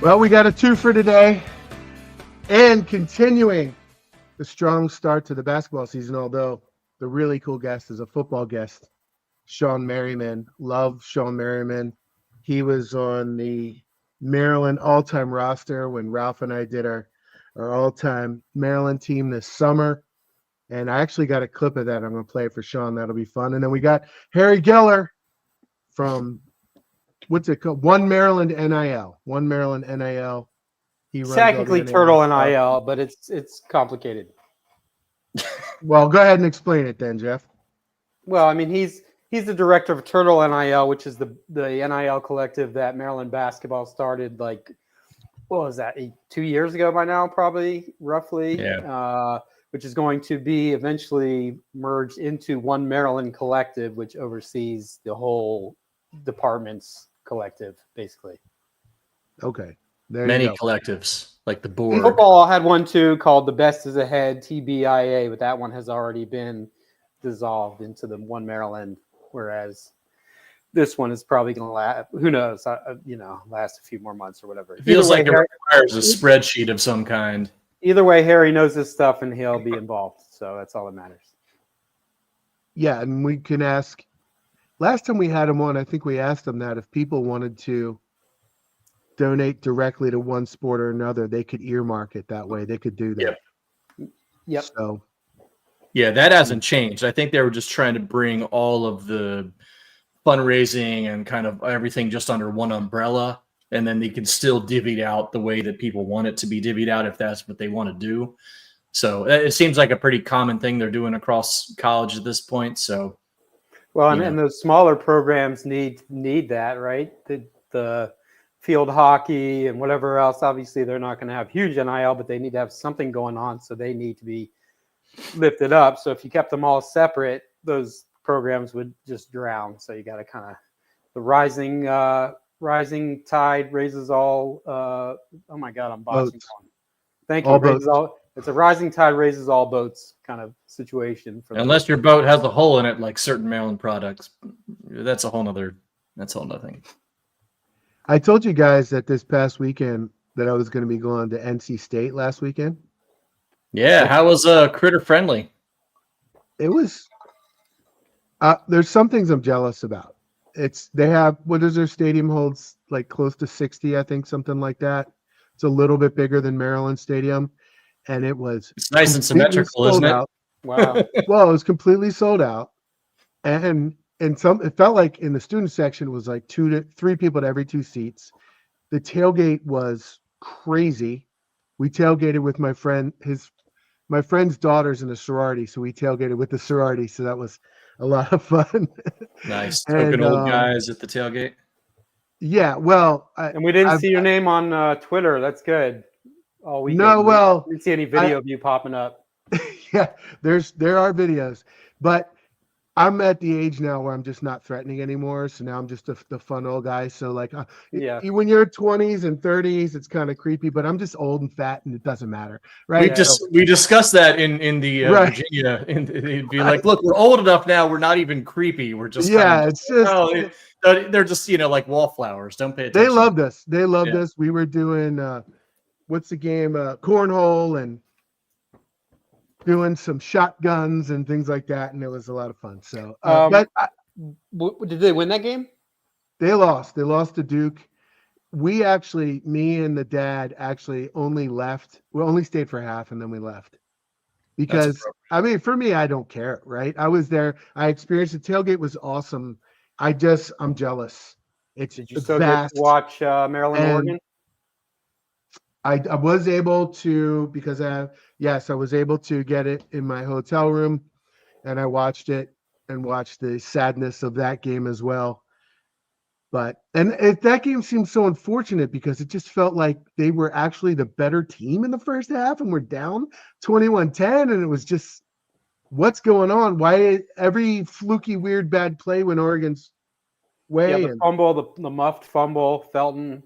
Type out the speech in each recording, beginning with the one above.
Well, we got a two for today, and continuing the strong start to the basketball season, although the really cool guest is a football guest, Shawne Merriman. Love Shawne Merriman. He was on the Maryland all-time roster when Ralph and I did our all-time Maryland team this summer. And I actually got a clip of that I'm going to play for Shawne. That'll be fun. And then we got Harry Geller from, what's it called? One Maryland NIL. One Maryland NIL. He runs technically NIL Turtle stuff. NIL, but it's complicated. Well, go ahead and explain it then, Jeff. Well, I mean, he's the director of Turtle NIL, which is the NIL collective that Maryland basketball started, like, what was that, 2 years ago by now, probably, roughly. Yeah. Which is going to be eventually merged into One Maryland Collective, which oversees the whole department's collective, basically. Okay. Many collectives, like the board. Football had one too called The Best is Ahead, TBIA, but that one has already been dissolved into the One Maryland, whereas this one is probably going to last, who knows, last a few more months or whatever. It feels like it requires a spreadsheet of some kind. Either way, Harry knows this stuff and he'll be involved, so that's all that matters. Yeah, and we can ask, last time we had him on, I think we asked him that if people wanted to donate directly to one sport or another, they could earmark it that way. They could do that. Yep. So, yeah, that hasn't changed. I think they were just trying to bring all of the fundraising and kind of everything just under one umbrella, and then they can still divvy it out the way that people want it to be divvied out if that's what they want to do. So it seems like a pretty common thing they're doing across college at this point. So, well, and those smaller programs need that, right? The field hockey and whatever else. Obviously, they're not going to have huge NIL, but they need to have something going on, so they need to be lifted up. So if you kept them all separate, those programs would just drown. So you got to kind of the rising tide raises all. Oh my God, I'm botching. Thank you. It's a rising tide raises all boats kind of situation. Unless your boat has a hole in it, like certain Maryland products, that's a whole nother thing. I told you guys that this past weekend that I was going to be going to NC State last weekend. Yeah, how was Critter Friendly? It was. There's some things I'm jealous about. They have, what is their stadium holds, like close to 60, I think, something like that. It's a little bit bigger than Maryland Stadium, and it's nice and symmetrical, isn't it? Wow. Well, it was completely sold out, and it felt like in the student section it was like 2 to 3 people to every 2 seats. The tailgate was crazy. We tailgated with my friend's daughter's in a sorority, so we tailgated with the sorority. So that was a lot of fun. Nice. Token old guys at the tailgate. Yeah, well, and we didn't see your name on Twitter. That's good. Oh, we didn't see any video of you popping up. Yeah, there are videos, but I'm at the age now where I'm just not threatening anymore. So now I'm just the fun old guy. So like, when you're 20s and 30s, it's kind of creepy. But I'm just old and fat, and it doesn't matter, right? We discussed that in the Virginia. It'd be like, look, we're old enough now. We're not even creepy. We're just they're just like wallflowers. Don't pay attention. They loved us. They loved us. We were doing what's the game? Cornhole and doing some shotguns and things like that, and it was a lot of fun. So, did they win that game? They lost. They lost to Duke. Me and the dad actually only left. We only stayed for half, and then we left because for me, I don't care, right? I was there. I experienced the tailgate was awesome. I'm jealous. Did you still get to watch Maryland, Oregon? I was able to because I was able to get it in my hotel room, and I watched it and watched the sadness of that game as well. But that game seemed so unfortunate because it just felt like they were actually the better team in the first half, and we're down 21-10, and it was just what's going on? Why every fluky, weird, bad play when Oregon's way? Yeah, the muffed fumble, Felton.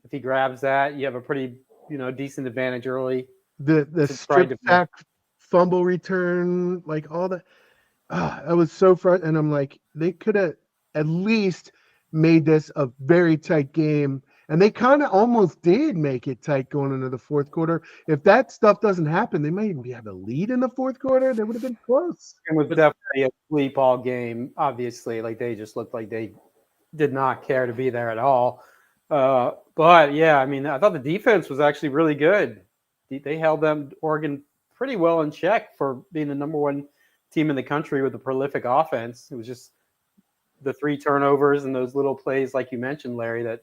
If he grabs that, you have a pretty decent advantage early. The strip back fumble return, like all that. I was so frustrated, and I'm like, they could have at least made this a very tight game And they kind of almost did make it tight going into the fourth quarter. If that stuff doesn't happen, they might even have a lead in the fourth quarter. They would have been close. It was definitely a sweep all game, obviously. Like, they just looked like they did not care to be there at all. But, yeah, I mean, I thought the defense was actually really good. They held Oregon pretty well in check for being the number one team in the country with a prolific offense. It was just the 3 turnovers and those little plays, like you mentioned, Larry, that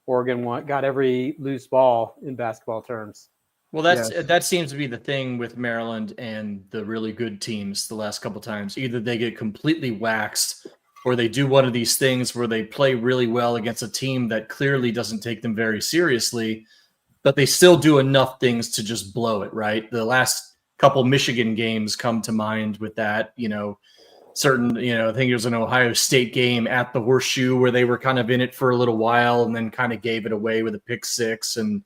Oregon got every loose ball in basketball terms. Well, that seems to be the thing with Maryland and the really good teams the last couple times. Either they get completely waxed, or they do one of these things where they play really well against a team that clearly doesn't take them very seriously, but they still do enough things to just blow it, right? The last couple Michigan games come to mind with that, I think it was an Ohio State game at the Horseshoe where they were kind of in it for a little while and then kind of gave it away with a pick 6. And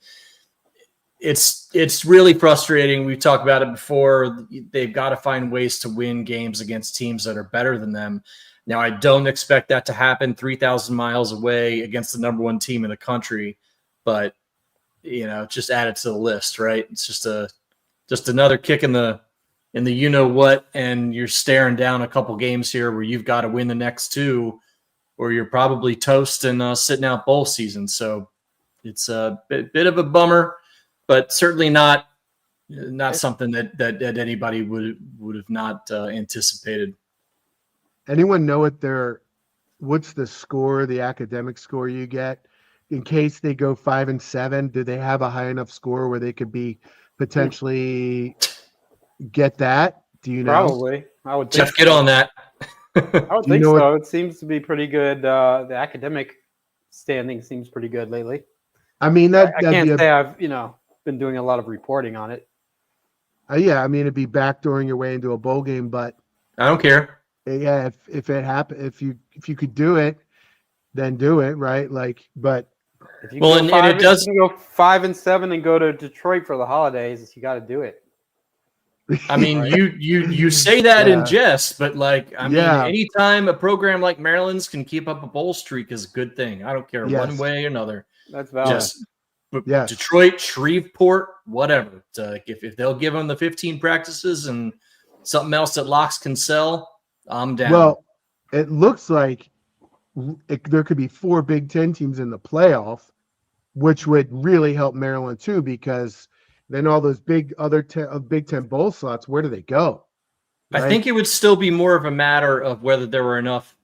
it's really frustrating. We've talked about it before. They've got to find ways to win games against teams that are better than them. Now, I don't expect that to happen 3,000 miles away against the number one team in the country, but just add it to the list, right? It's just another kick in the what, and you're staring down a couple games here where you've got to win the next 2, or you're probably toast and sitting out bowl season. So it's a bit of a bummer, but certainly not something that anybody would have not anticipated. Anyone know what's the score, the academic score you get in case they go 5-7? Do they have a high enough score where they could be potentially get that? Do you know? Probably. I would think Jeff, get on that. I would think so. It seems to be pretty good. The academic standing seems pretty good lately. I mean, I can't say I've been doing a lot of reporting on it. Yeah, I mean, it'd be backdooring your way into a bowl game, but I don't care. Yeah, if it happened, if you could do it, then do it, right? But if you go 5-7 and go to Detroit for the holidays, you got to do it. I mean, you say that in jest, but anytime a program like Maryland's can keep up a bowl streak is a good thing. I don't care one way or another. That's valid. Detroit, Shreveport, whatever. If they'll give them the 15 practices and something else that Locks can sell, I'm down. Well, it looks like there could be 4 Big Ten teams in the playoff, which would really help Maryland too, because then all those Big Ten bowl slots, where do they go? Right? I think it would still be more of a matter of whether there were enough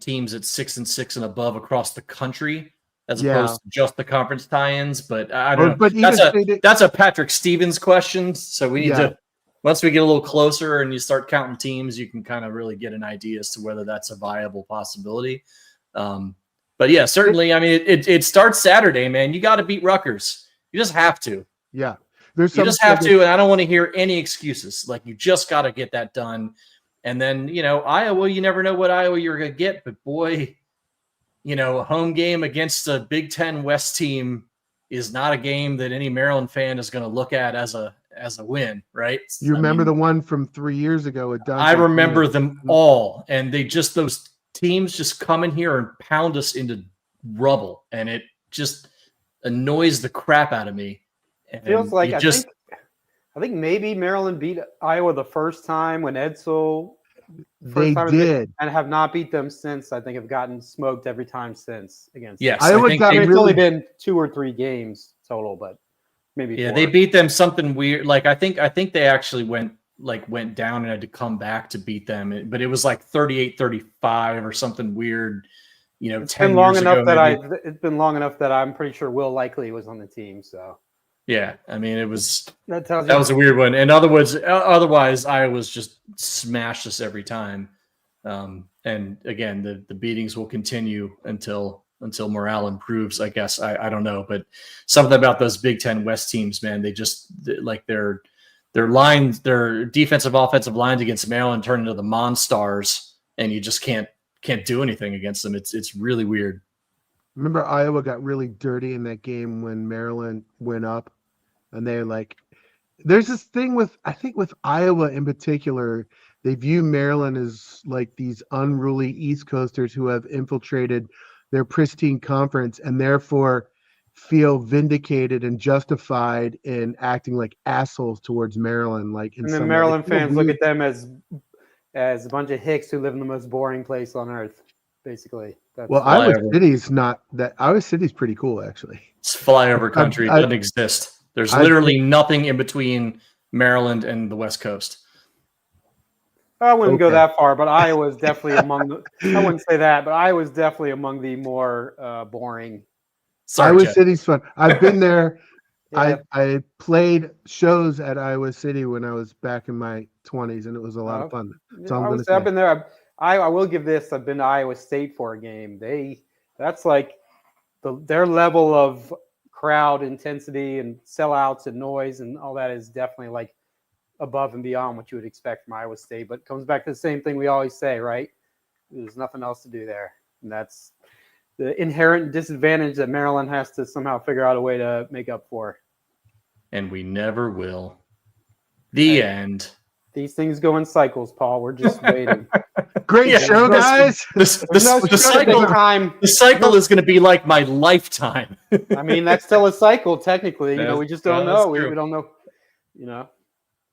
teams at 6-6 and above across the country, as opposed to just the conference tie-ins. But I don't know. That's a Patrick Stevens question. So we need to, once we get a little closer and you start counting teams, you can kind of really get an idea as to whether that's a viable possibility. But yeah, certainly. I mean, it starts Saturday, man. You got to beat Rutgers. You just have to. Yeah. You just have to, and I don't want to hear any excuses. Like, you just got to get that done. And then, Iowa, you never know what Iowa you're going to get. But boy, a home game against a Big Ten West team is not a game that any Maryland fan is going to look at as a win, right? You remember the one from 3 years ago? I remember them all. And those teams just come in here and pound us into rubble. And it just annoys the crap out of me. And feels like I think maybe Maryland beat Iowa the first time when Edsel. They did, and have not beat them since. I think have gotten smoked every time since against. Yes, it's only been 2 or 3 games total, but maybe. Yeah, 4. they beat them something weird. Like I think they actually went down and had to come back to beat them, but it was like 38-35 or something weird. It's been long enough it's been long enough that I'm pretty sure Will Likely was on the team. So. Yeah, I mean, it was that was a weird one. And otherwise, Iowa's just smashed us every time. And again, the beatings will continue until morale improves. I guess I don't know, but something about those Big Ten West teams, man, they just like their lines, their defensive offensive lines against Maryland turn into the Monstars, and you just can't do anything against them. It's really weird. Remember, Iowa got really dirty in that game when Maryland went up. And they're like, there's this thing with Iowa in particular, they view Maryland as like these unruly East Coasters who have infiltrated their pristine conference and therefore feel vindicated and justified in acting like assholes towards Maryland. Like, in And then some way. Maryland I feel fans look weird. at them as a bunch of hicks who live in the most boring place on earth, basically. That's Well, Fly Iowa over. City's not that. Iowa City's pretty cool, actually. It's flyover country. It I- doesn't exist. There's I- literally nothing in between Maryland and the West Coast. I wouldn't go Okay. that far, but Iowa's definitely among the. I wouldn't say that, but Iowa's definitely among the more boring. Sorry, Iowa Jeff. City's fun. I've been there. Yeah. I played shows at Iowa City when I was back in my 20s, and it was a lot of fun. That's all I'm going to say. I've been there. I will give this. I've been to Iowa State for a game. That's like their level of crowd intensity and sellouts and noise and all that is definitely like above and beyond what you would expect from Iowa State. But it comes back to the same thing we always say, right? There's nothing else to do there, and that's the inherent disadvantage that Maryland has to somehow figure out a way to make up for. And we never will. The end. These things go in cycles, Paul. We're just waiting. Great Yeah, show, guys. The cycle is going to be like my lifetime. I mean, that's still a cycle, technically. We just don't know. True. We don't know.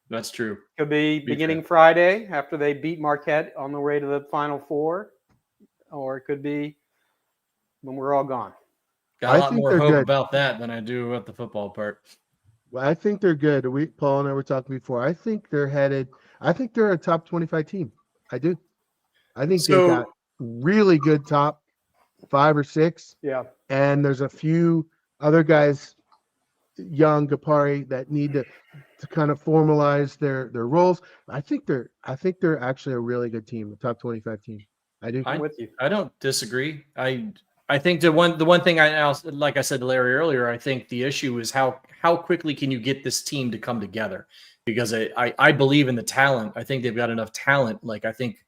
That's true. Could be beginning Friday after they beat Marquette on the way to the Final Four, or it could be when we're all gone. Got a lot think more they're hope good. about that than I do about the football part. Well, I think they're good. Paul and I were talking before. I think they're headed. I think they're a top 25 team. I do. I think they got really good top 5 or 6. Yeah. And there's a few other guys, young Gapari, that need to kind of formalize their roles. I think they're actually a really good team, a top 25 team. I do. I'm with you. I don't disagree. I think the one thing like I said to Larry earlier, I think the issue is how quickly can you get this team to come together? Because I believe in the talent. I think they've got enough talent. Like, I think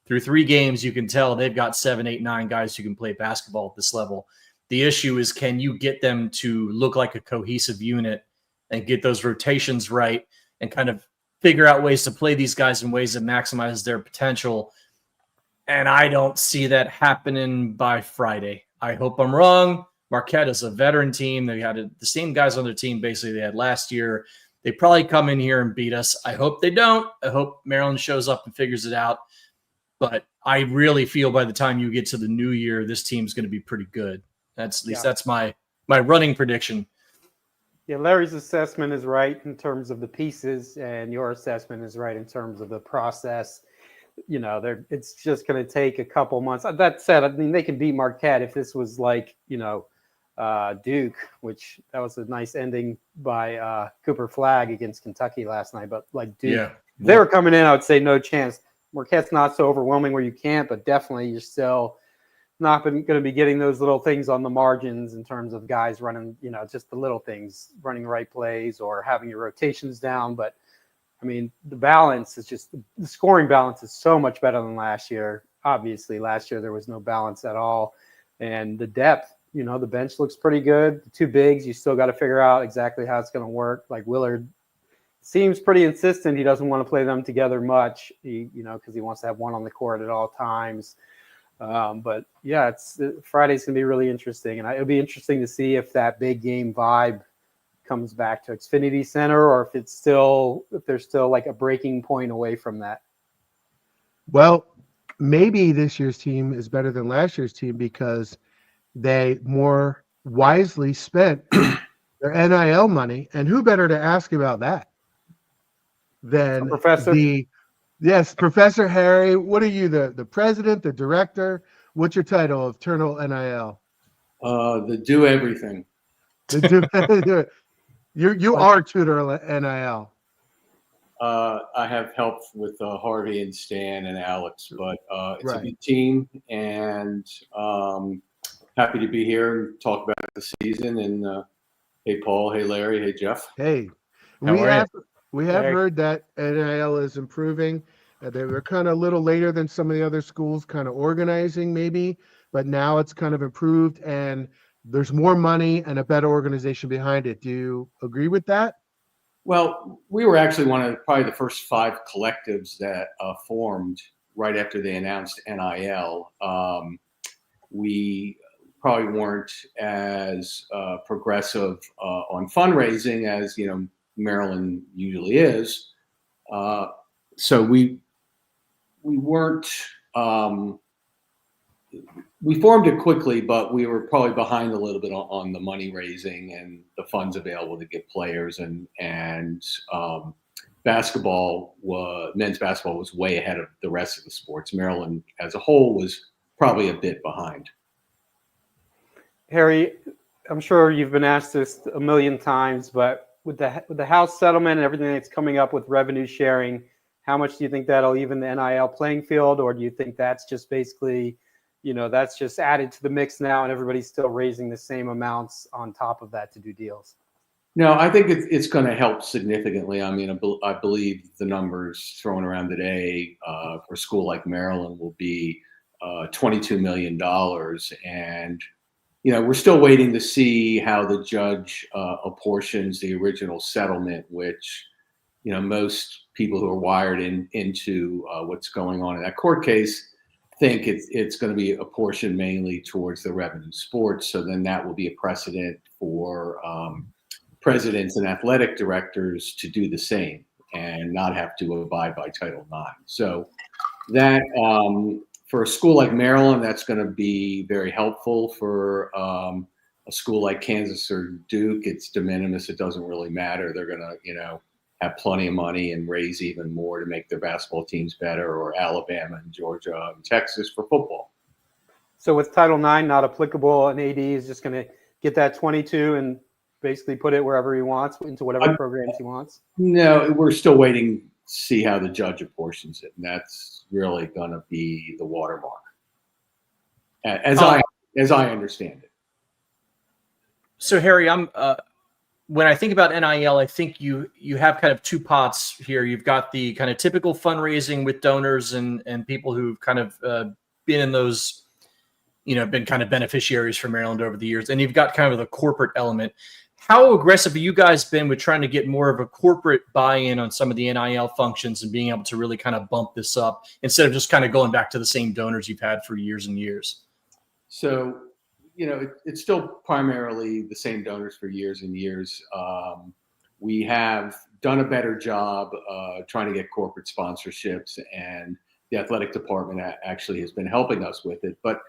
through 3 games, you can tell they've got 7, 8, 9 guys who can play basketball at this level. The issue is, can you get them to look like a cohesive unit and get those rotations right and kind of figure out ways to play these guys in ways that maximize their potential? And I don't see that happening by Friday. I hope I'm wrong. Marquette is a veteran team. They had the same guys on their team basically they had last year. They probably come in here and beat us. I hope they don't. I hope Maryland shows up and figures it out. But I really feel by the time you get to the new year, this team's going to be pretty good. That's my running prediction. Yeah, Larry's assessment is right in terms of the pieces, and your assessment is right in terms of the process. It's just going to take a couple months. That said, I mean, they can beat Marquette if this was like, Duke, which that was a nice ending by Cooper Flagg against Kentucky last night. But like Duke, they were coming in, I would say no chance. Marquette's not so overwhelming where you can't, but definitely you're still not going to be getting those little things on the margins in terms of guys running, just the little things, running right plays or having your rotations down. But I mean, the balance is just the scoring balance is so much better than last year. Obviously, last year there was no balance at all. And the depth, the bench looks pretty good. The 2 bigs, you still got to figure out exactly how it's going to work. Like Willard seems pretty insistent. He doesn't want to play them together much, because he wants to have one on the court at all times. But yeah, Friday's going to be really interesting. And it'll be interesting to see if that big game vibe comes back to Xfinity Center, or if there's still like a breaking point away from that. Well, maybe this year's team is better than last year's team because they more wisely spent their NIL money. And who better to ask about that than Professor? Professor Harry. What are you, the president, the director? What's your title of Eternal NIL? The do everything. You are tutor NIL. I have help with Harvey and Stan and Alex, but it's Right. a good team, and happy to be here and talk about the season. And hey, Paul. Hey, Larry. Hey, Jeff. Hey, How are we have Larry? heard that NIL is improving. They were kind of a little later than some of the other schools, kind of organizing maybe, but now it's kind of improved and there's more money and a better organization behind it. Do you agree with that? Well, we were actually one of probably the first 5 collectives that formed right after they announced NIL. We probably weren't as progressive on fundraising as Maryland usually is. So we weren't. We formed it quickly, but we were probably behind a little bit on the money raising and the funds available to give players, and men's basketball was way ahead of the rest of the sports. Maryland as a whole was probably a bit behind. Harry, I'm sure you've been asked this a million times, but with the House settlement and everything that's coming up with revenue sharing, how much do you think that'll even the NIL playing field, or do you think that's just basically, that's just added to the mix now and everybody's still raising the same amounts on top of that to do deals? No, I think it's going to help significantly. I mean, I believe the numbers thrown around today for a school like Maryland will be $22 million. And, we're still waiting to see how the judge apportions the original settlement, which, most people who are wired into what's going on in that court case think it's going to be apportioned mainly towards the revenue sports. So then that will be a precedent for presidents and athletic directors to do the same and not have to abide by Title IX. So that for a school like Maryland, that's going to be very helpful. For a school like Kansas or Duke, it's de minimis. It doesn't really matter. They're going to, have plenty of money and raise even more to make their basketball teams better, or Alabama and Georgia and Texas for football. So with Title IX not applicable, an AD is just going to get that 22 and basically put it wherever he wants, into whatever programs he wants? No, we're still waiting to see how the judge apportions it, and that's really going to be the watermark, as I understand it. So Harry, when I think about NIL, I think you have kind of two pots here. You've got the kind of typical fundraising with donors and people who've kind of been in those, been kind of beneficiaries for Maryland over the years. And you've got kind of the corporate element. How aggressive have you guys been with trying to get more of a corporate buy-in on some of the NIL functions and being able to really kind of bump this up instead of just kind of going back to the same donors you've had for years and years? So, it's still primarily the same donors for years and years. We have done a better job trying to get corporate sponsorships, and the athletic department actually has been helping us with it. But,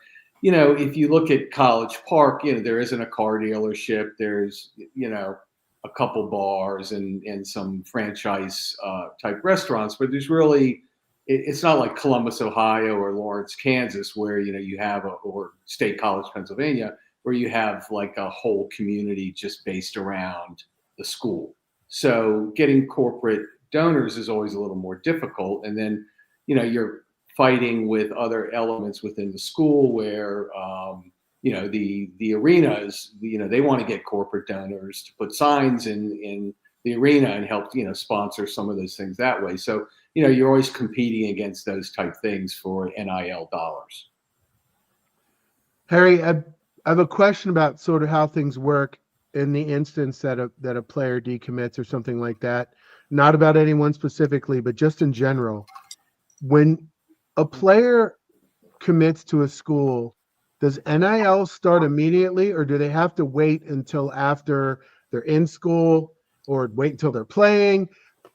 if you look at College Park, there isn't a car dealership. There's, a couple bars and some franchise type restaurants, but there's really, it's not like Columbus, Ohio, or Lawrence, Kansas, where you have or State College, Pennsylvania, where you have like a whole community just based around the school. So getting corporate donors is always a little more difficult, and then you're fighting with other elements within the school where the arenas, they want to get corporate donors to put signs in the arena and help sponsor some of those things that way. So you're always competing against those type things for NIL dollars. Harry, I have a question about sort of how things work in the instance that a player decommits or something like that. Not about anyone specifically, but just in general. When a player commits to a school, does NIL start immediately, or do they have to wait until after they're in school, or wait until they're playing?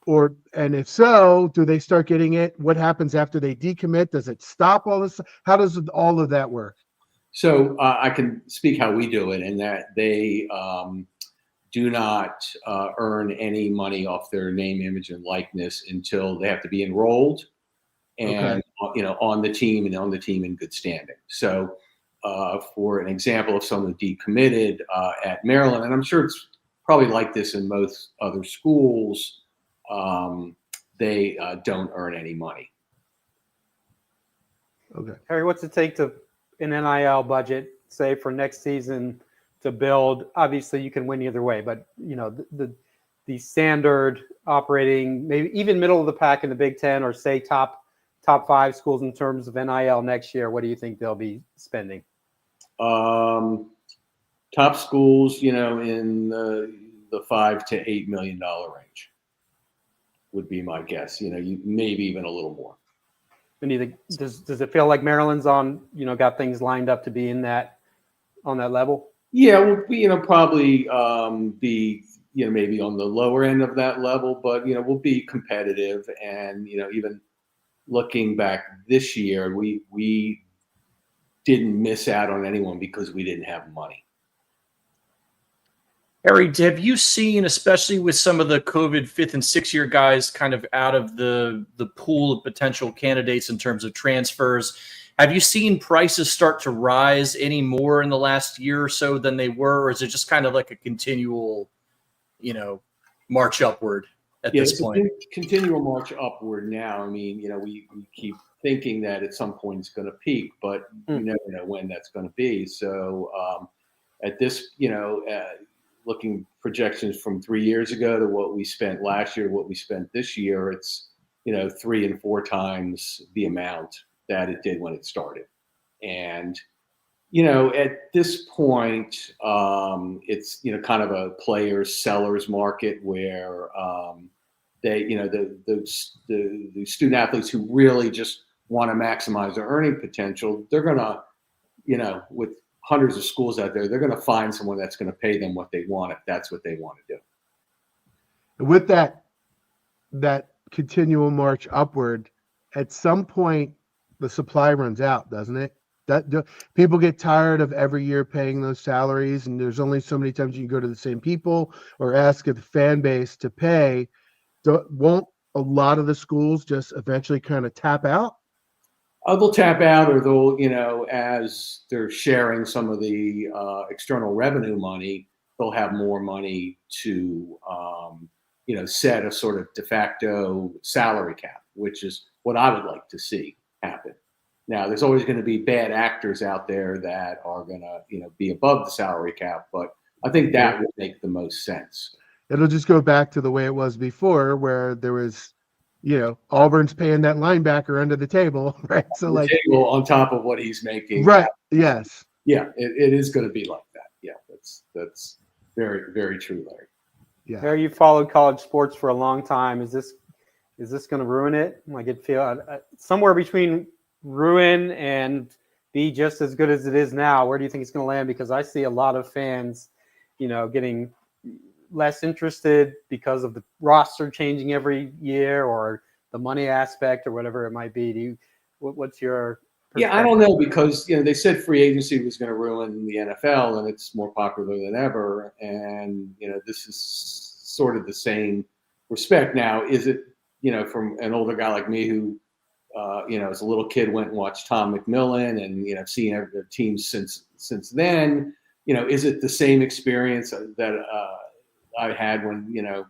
And if so, do they start getting it? What happens after they decommit? Does it stop all this? How does all of that work? So I can speak how we do it, in that they do not earn any money off their name, image, and likeness until they have to be enrolled and on the team in good standing. So for an example of someone who decommitted at Maryland, and I'm sure it's probably like this in most other schools, they don't earn any money. Okay. Harry, what's it take to an NIL budget, say for next season, to build? Obviously, you can win either way, but the standard operating, maybe even middle of the pack in the Big Ten, or say top 5 schools in terms of NIL next year, what do you think they'll be spending? Top schools, in the $5 to $8 million range would be my guess. Maybe even a little more. And does it feel like Maryland's on, got things lined up to be in that on that level? Yeah, we'll be, probably be, maybe on the lower end of that level, but, we'll be competitive. And, even looking back this year, we didn't miss out on anyone because we didn't have money. Harry, have you seen, especially with some of the COVID 5th and 6th year guys kind of out of the pool of potential candidates in terms of transfers, have you seen prices start to rise any more in the last year or so than they were? Or is it just kind of like a continual, march upward at this point? It's a continual march upward now. I mean, we keep thinking that at some point it's going to peak, but we never know when that's going to be. So at this, looking projections from 3 years ago to what we spent last year, what we spent this year, it's, 3 and 4 times the amount that it did when it started. And, at this point, it's, kind of a players, sellers market where they, the student athletes who really just want to maximize their earning potential, they're going to, with hundreds of schools out there, they're going to find someone that's going to pay them what they want if that's what they want to do. With that continual march upward, at some point the supply runs out, doesn't it? People get tired of every year paying those salaries, and there's only so many times you can go to the same people or ask the fan base to pay. Won't a lot of the schools just eventually kind of tap out? They'll tap out, or they'll, as they're sharing some of the external revenue money, they'll have more money to, set a sort of de facto salary cap, which is what I would like to see happen. Now, there's always going to be bad actors out there that are going to, be above the salary cap, but I think that would make the most sense. It'll just go back to the way it was before, where there was, Auburn's paying that linebacker under the table, right? So the table on top of what he's making. Right. Yes. Yeah, it is going to be like that. Yeah, that's very, very true, Larry. Yeah. Harry, you followed college sports for a long time. Is this going to ruin it? Like it feel somewhere between ruin and be just as good as it is now. Where do you think it's going to land? Because I see a lot of fans, getting less interested because of the roster changing every year or the money aspect or whatever it might be. What's your perspective? Yeah, I don't know, because they said free agency was going to ruin the NFL, and it's more popular than ever. And this is sort of the same respect. Now, is it from an older guy like me who as a little kid went and watched Tom McMillan and seen every team since then? Is it the same experience that I had when the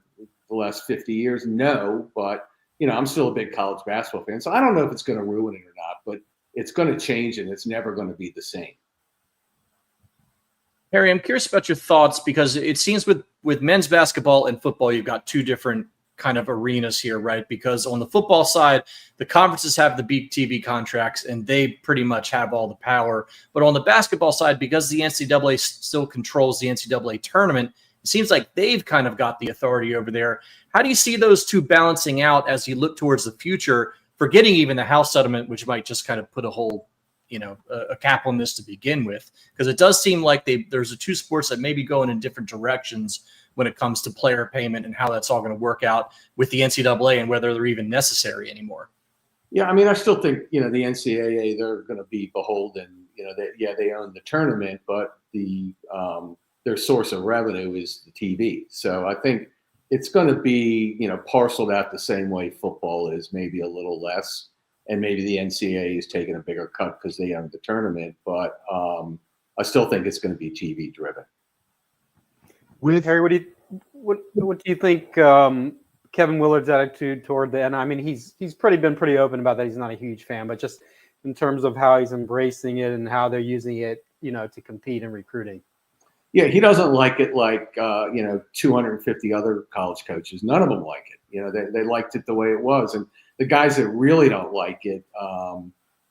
last 50 years? No, but I'm still a big college basketball fan, so I don't know if it's going to ruin it or not, but it's going to change, and it's never going to be the same. Harry, I'm curious about your thoughts, because it seems with men's basketball and football, you've got two different kind of arenas here, right? Because on the football side, the conferences have the big TV contracts and they pretty much have all the power. But on the basketball side, because the NCAA still controls the NCAA tournament, it seems like they've kind of got the authority over there. How do you see those two balancing out as you look towards the future, forgetting even the House settlement, which might just kind of put a whole, a cap on this to begin with? Because it does seem like there's the two sports that may be going in different directions when it comes to player payment and how that's all going to work out with the NCAA and whether they're even necessary anymore. Yeah, I mean, I still think, the NCAA, they're going to be beholden. They own the tournament, but their source of revenue is the TV. So I think it's going to be, parceled out the same way football is, maybe a little less. And maybe the NCAA is taking a bigger cut because they own the tournament. But I still think it's going to be TV driven. With Harry, what do you think Kevin Willard's attitude toward the? And I mean, he's been pretty open about that. He's not a huge fan, but just in terms of how he's embracing it and how they're using it, to compete in recruiting. Yeah, he doesn't like it like 250 other college coaches. None of them like it. They liked it the way it was, and the guys that really don't like it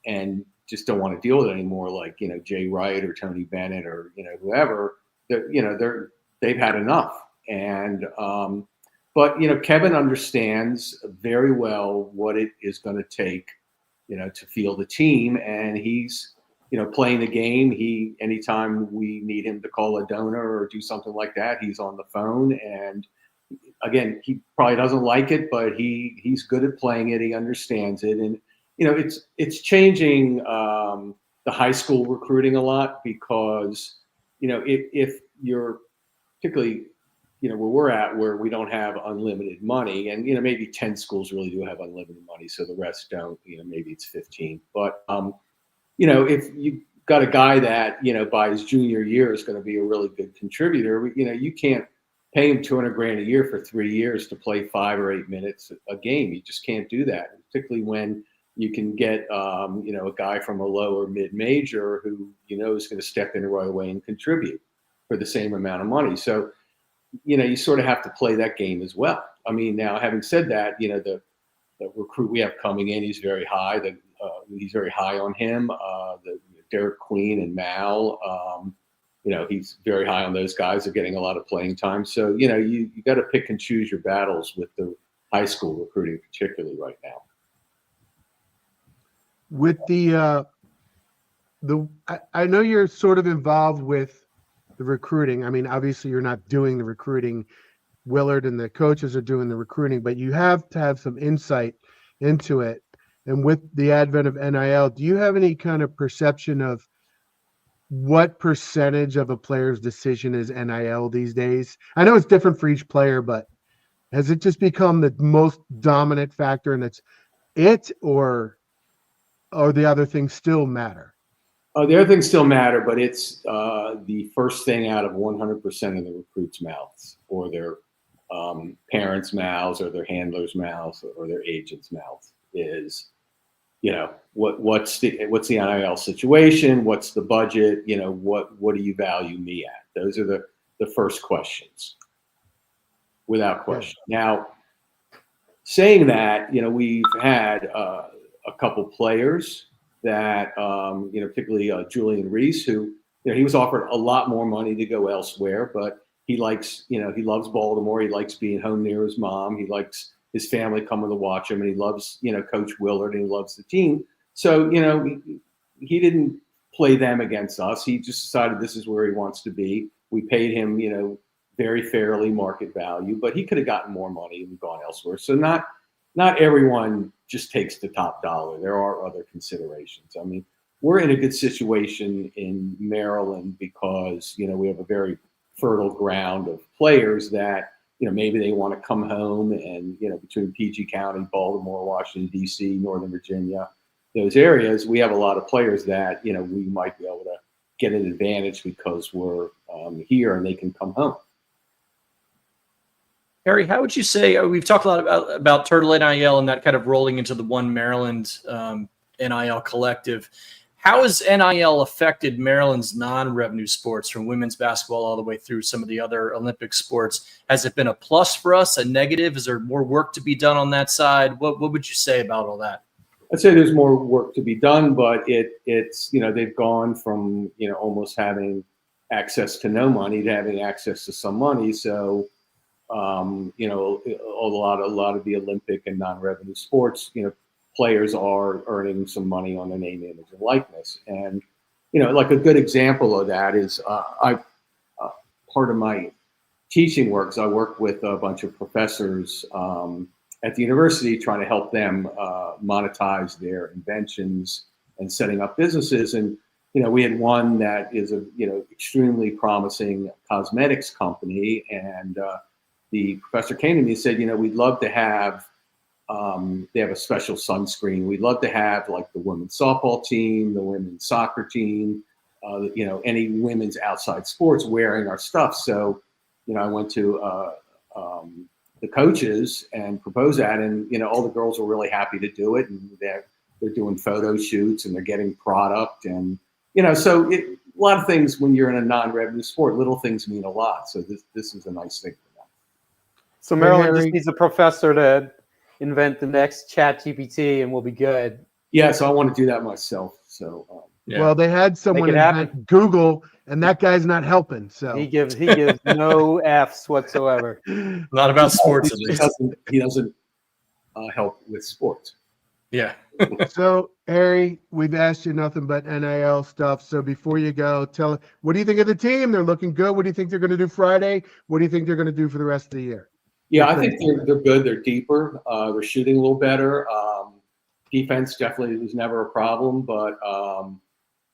and just don't want to deal with it anymore, like Jay Wright or Tony Bennett or whoever, they've had enough. And but Kevin understands very well what it is going to take to field a team, and he's playing the game. Anytime we need him to call a donor or do something like that, he's on the phone. And again, he probably doesn't like it, but he's good at playing it. He understands it. And, it's changing the high school recruiting a lot because, if you're particularly, where we're at, where we don't have unlimited money, and, maybe 10 schools really do have unlimited money, so the rest don't, maybe it's 15. But, if you got a guy that, by his junior year is going to be a really good contributor, you can't pay him $200,000 a year for 3 years to play 5 or 8 minutes a game. You just can't do that, particularly when you can get, a guy from a low or mid-major who, is going to step in right away and contribute for the same amount of money. So, you sort of have to play that game as well. I mean, now having said that, the recruit we have coming in, he's very high. He's very high on him. Derek Queen and Mal, he's very high on those guys. They're getting a lot of playing time. So, you got to pick and choose your battles with the high school recruiting, particularly right now. With I know you're sort of involved with the recruiting. I mean, obviously you're not doing the recruiting. Willard and the coaches are doing the recruiting, but you have to have some insight into it. And with the advent of NIL, do you have any kind of perception of what percentage of a player's decision is NIL these days? I know it's different for each player, but has it just become the most dominant factor and that's it, or the other things still matter? The other things still matter, but it's the first thing out of 100% of the recruits' mouths, or their parents' mouths, or their handlers' mouths, or their agents' mouths is, what's the NIL situation? What's the budget? What do you value me at? Those are the first questions, without question. Now, saying that, we've had a couple players that, particularly Julian Reese, who, he was offered a lot more money to go elsewhere, but he likes, he loves Baltimore. He likes being home near his mom. He likes his family coming to watch him, and he loves, Coach Willard, and he loves the team. So, he didn't play them against us. He just decided this is where he wants to be. We paid him, very fairly market value, but he could have gotten more money and gone elsewhere. So not everyone just takes the top dollar. There are other considerations. I mean, we're in a good situation in Maryland because, we have a very fertile ground of players that, maybe they want to come home and, between PG County, Baltimore, Washington, D.C., Northern Virginia, those areas, we have a lot of players that, we might be able to get an advantage because we're here and they can come home. Harry, how would you say, we've talked a lot about Turtle NIL and that kind of rolling into the One Maryland NIL collective. How has NIL affected Maryland's non-revenue sports, from women's basketball all the way through some of the other Olympic sports? Has it been a plus for us, a negative? Is there more work to be done on that side? What would you say about all that? I'd say there's more work to be done, but it's they've gone from, almost having access to no money to having access to some money. So, a lot of the Olympic and non-revenue sports, players are earning some money on their name, image, and likeness. And, like a good example of that is part of my teaching work. So I work with a bunch of professors at the university trying to help them monetize their inventions and setting up businesses. And, we had one that is a, extremely promising cosmetics company. And the professor came to me and said, we'd love to have, they have a special sunscreen. We'd love to have like the women's softball team, the women's soccer team, any women's outside sports wearing our stuff. So, I went to the coaches and proposed that, and all the girls were really happy to do it, and they're doing photo shoots and they're getting product, and so a lot of things when you're in a non-revenue sport, little things mean a lot. So this is a nice thing for them. So Maryland just needs a professor to invent the next ChatGPT and we'll be good. Yeah, so I want to do that myself. So Yeah. Well, they had someone invent Google, and that guy's not helping. So he gives no F's whatsoever. Not about sports, at least. He doesn't help with sports. Yeah. So, Harry, we've asked you nothing but NIL stuff. So before you go, what do you think of the team? They're looking good. What do you think they're going to do Friday? What do you think they're going to do for the rest of the year? Yeah, I think they're good. They're deeper. They're shooting a little better. Defense definitely was never a problem, but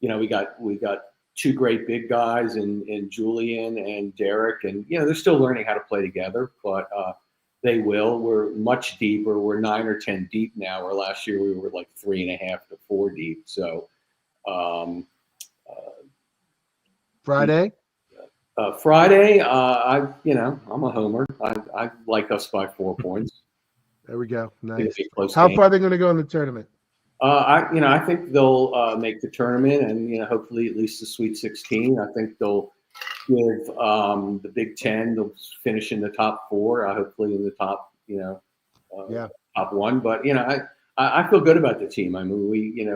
we got two great big guys in Julian and Derek, and they're still learning how to play together, but they will. We're much deeper. We're 9 or 10 deep now. Where last year we were like 3.5 to 4 deep. So Friday. Friday, I'm a homer. I like us by 4 points. There we go. Nice. It'll be a close How game. far are they going to go in the tournament? I think they'll make the tournament and hopefully at least the Sweet 16. I think they'll give the Big Ten. They'll finish in the top 4. Hopefully in the top top 1. But I feel good about the team. I mean, we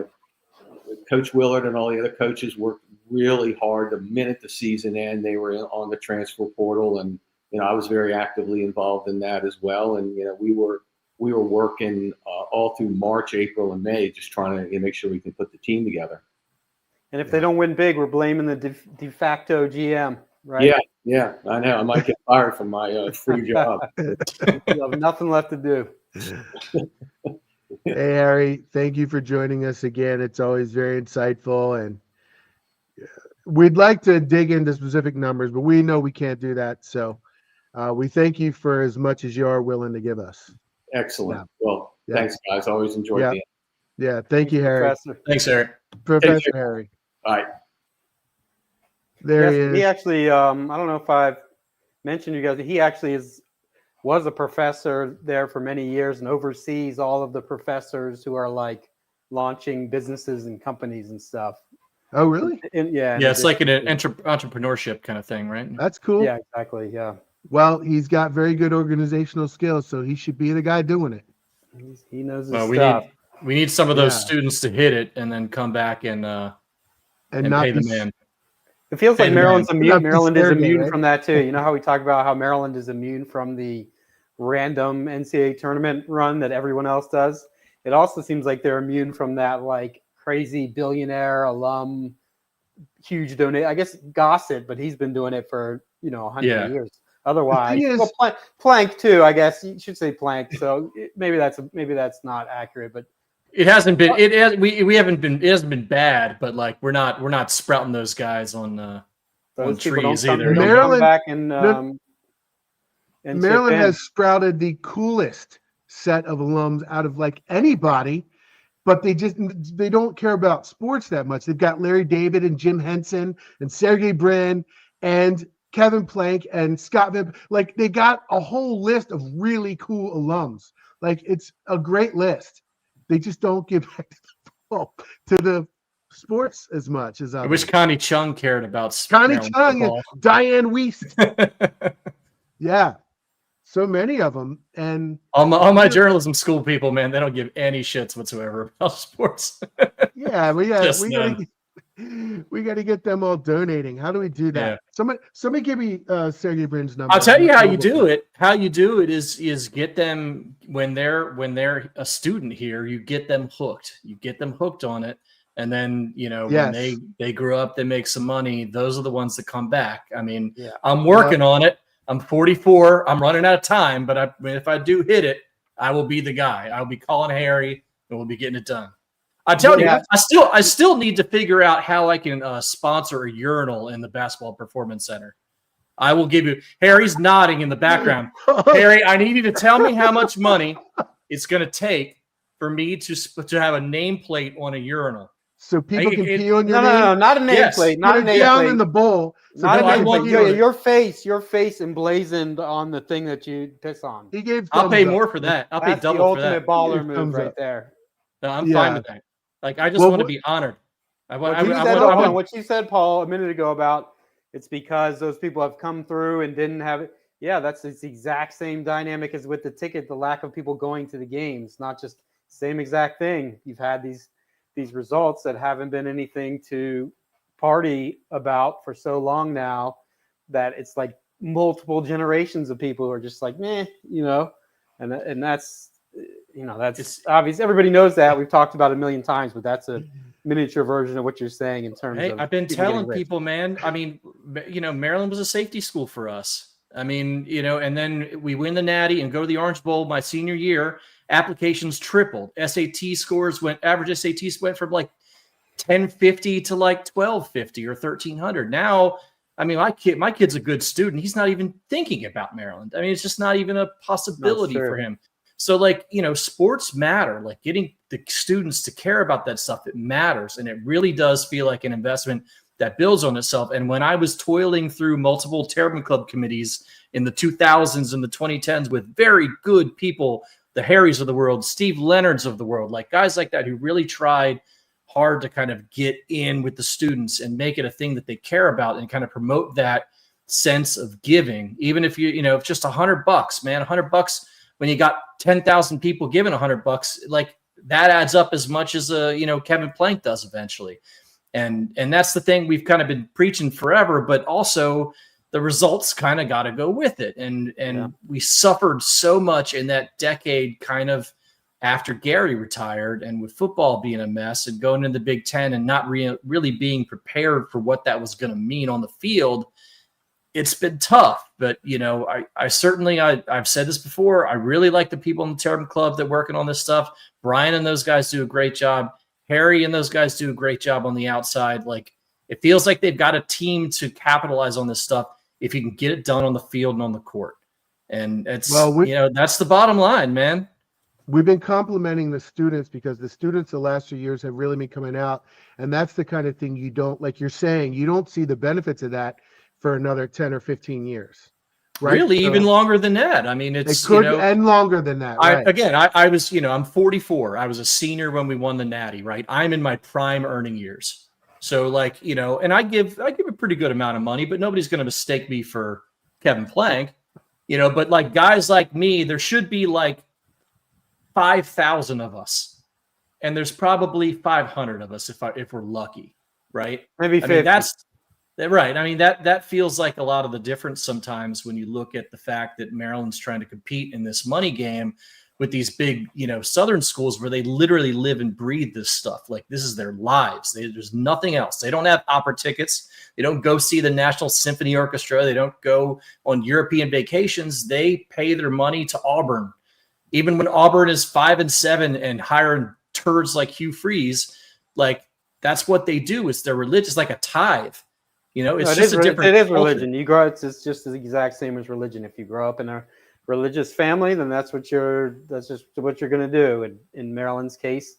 Coach Willard and all the other coaches worked really hard. The minute the season ended, they were on the transfer portal, and I was very actively involved in that as well. And we were working all through March, April, and May, just trying to make sure we can put the team together. And if they don't win big, we're blaming the de facto GM, right? Yeah, I know. I might get fired from my free job. You have nothing left to do. Hey, Harry, thank you for joining us again. It's always very insightful, and we'd like to dig into specific numbers, but we know we can't do that. So we thank you for as much as you are willing to give us. Excellent. Yeah. Well, thanks, guys. Always enjoyed Yeah. it. Yeah, thank you, Harry. Professor. Thanks, Eric. Professor Harry. All right. There he Yes, is. he actually, I don't know if I've mentioned you guys, he actually was a professor there for many years and oversees all of the professors who are like launching businesses and companies and stuff. Oh, really? Yeah, it's like an entrepreneurship kind of thing, right? That's cool. Yeah, exactly. Yeah. Well, he's got very good organizational skills, so he should be the guy doing it. He knows his Well, stuff. we need some of those Yeah. students to hit it and then come back and not pay be the man. It feels like Fan Maryland's Not immune. be Maryland is scared, immune right? from that too. You know how we talk about how Maryland is immune from the random NCAA tournament run that everyone else does. It also seems like they're immune from that like crazy billionaire alum, huge donate. I guess Gossett, but he's been doing it for 100 years. Otherwise, The thing is- well, Plank too. I guess you should say Plank. So maybe that's not accurate, but. It hasn't been. We haven't been. It hasn't been bad, but like we're not sprouting those guys on Those people don't trees come, either. they don't Maryland- come back and Maryland chip in. has sprouted the coolest set of alums out of like anybody, but they don't care about sports that much. They've got Larry David and Jim Henson and Sergey Brin and Kevin Plank and Scott Vip. Like they got a whole list of really cool alums. Like it's a great list. They just don't give back to the sports as much as I others. wish Connie Chung cared about Connie Maryland Chung football. and Diane Wiest. Yeah. So many of them. And all my journalism school people, man, they don't give any shits whatsoever about sports. yeah, we got Just we got to get them all donating. How do we do that? Yeah. Somebody give me Sergey Brin's number. I'll tell you how you do it. How you do it is get them when they're a student here, you get them hooked. You get them hooked on it. And then, when they grow up, they make some money. Those are the ones that come back. I mean, I'm working on it. I'm 44. I'm running out of time, but if I do hit it, I will be the guy. I'll be calling Harry and we'll be getting it done. I tell you, I still need to figure out how I can sponsor a urinal in the Basketball Performance Center. I will give you. Harry's nodding in the background. Harry, I need you to tell me how much money it's going to take for me to have a nameplate on a urinal. So people can pee on your name? No, not a nameplate. Not a nameplate. Down in the bowl. So not a nameplate. Your face emblazoned on the thing that you piss on. He gave. I'll pay more for that. I'll pay double for that. That's the ultimate baller move right there. No, I'm fine with that. Like I just want to be honored. What you said, Paul, a minute ago about it's because those people have come through and didn't have it. Yeah, it's the exact same dynamic as with the ticket. The lack of people going to the games, not just same exact thing. You've had these results that haven't been anything to party about for so long now that it's like multiple generations of people who are just like, meh, and that's that's obvious. Everybody knows that. We've talked about it a million times, but that's a miniature version of what you're saying in terms of. I've been telling people, man. I mean, Maryland was a safety school for us. I mean, and then we win the Natty and go to the Orange Bowl my senior year. Applications tripled. Average SATs went from like 1050 to like 1250 or 1300. Now, I mean, my kid's a good student. He's not even thinking about Maryland. I mean, it's just not even a possibility for him. So like, sports matter, like getting the students to care about that stuff. It matters. And it really does feel like an investment that builds on itself. And when I was toiling through multiple Terrapin Club committees in the 2000s and the 2010s with very good people, the Harrys of the world, Steve Leonards of the world, like guys like that who really tried hard to kind of get in with the students and make it a thing that they care about and kind of promote that sense of giving. Even if if just $100, man, $100 when you got 10,000 people giving $100, like that adds up as much as Kevin Plank does eventually. And that's the thing we've kind of been preaching forever, but also the results kind of got to go with it. And we suffered so much in that decade kind of after Gary retired, and with football being a mess and going into the Big Ten and not really being prepared for what that was going to mean on the field. It's been tough, but I certainly, I've said this before. I really like the people in the Terrapin Club that are working on this stuff. Brian and those guys do a great job. Harry and those guys do a great job on the outside. Like, it feels like they've got a team to capitalize on this stuff if you can get it done on the field and on the court. And it's, that's the bottom line, man. We've been complimenting the students because the students the last few years have really been coming out. And that's the kind of thing you don't, like you're saying, you don't see the benefits of that for another 10 or 15 years. Right? Really, even longer than that. I mean, it could end longer than that. Right? I was, I'm 44. I was a senior when we won the Natty, right? I'm in my prime earning years. So like, and I give a pretty good amount of money, but nobody's going to mistake me for Kevin Plank, but like guys like me, there should be like 5,000 of us. And there's probably 500 of us if we're lucky, right? Maybe 50. I mean, that's right. I mean, that feels like a lot of the difference sometimes when you look at the fact that Maryland's trying to compete in this money game with these big, Southern schools where they literally live and breathe this stuff. Like, this is their lives. There's nothing else. They don't have opera tickets. They don't go see the National Symphony Orchestra. They don't go on European vacations. They pay their money to Auburn. Even when Auburn is 5-7 and hiring turds like Hugh Freeze, like that's what they do. Is they're religious, like a tithe. It's just a different. It is religion. You grow. It's just the exact same as religion. If you grow up in a religious family, then that's just what you're going to do. And in Maryland's case,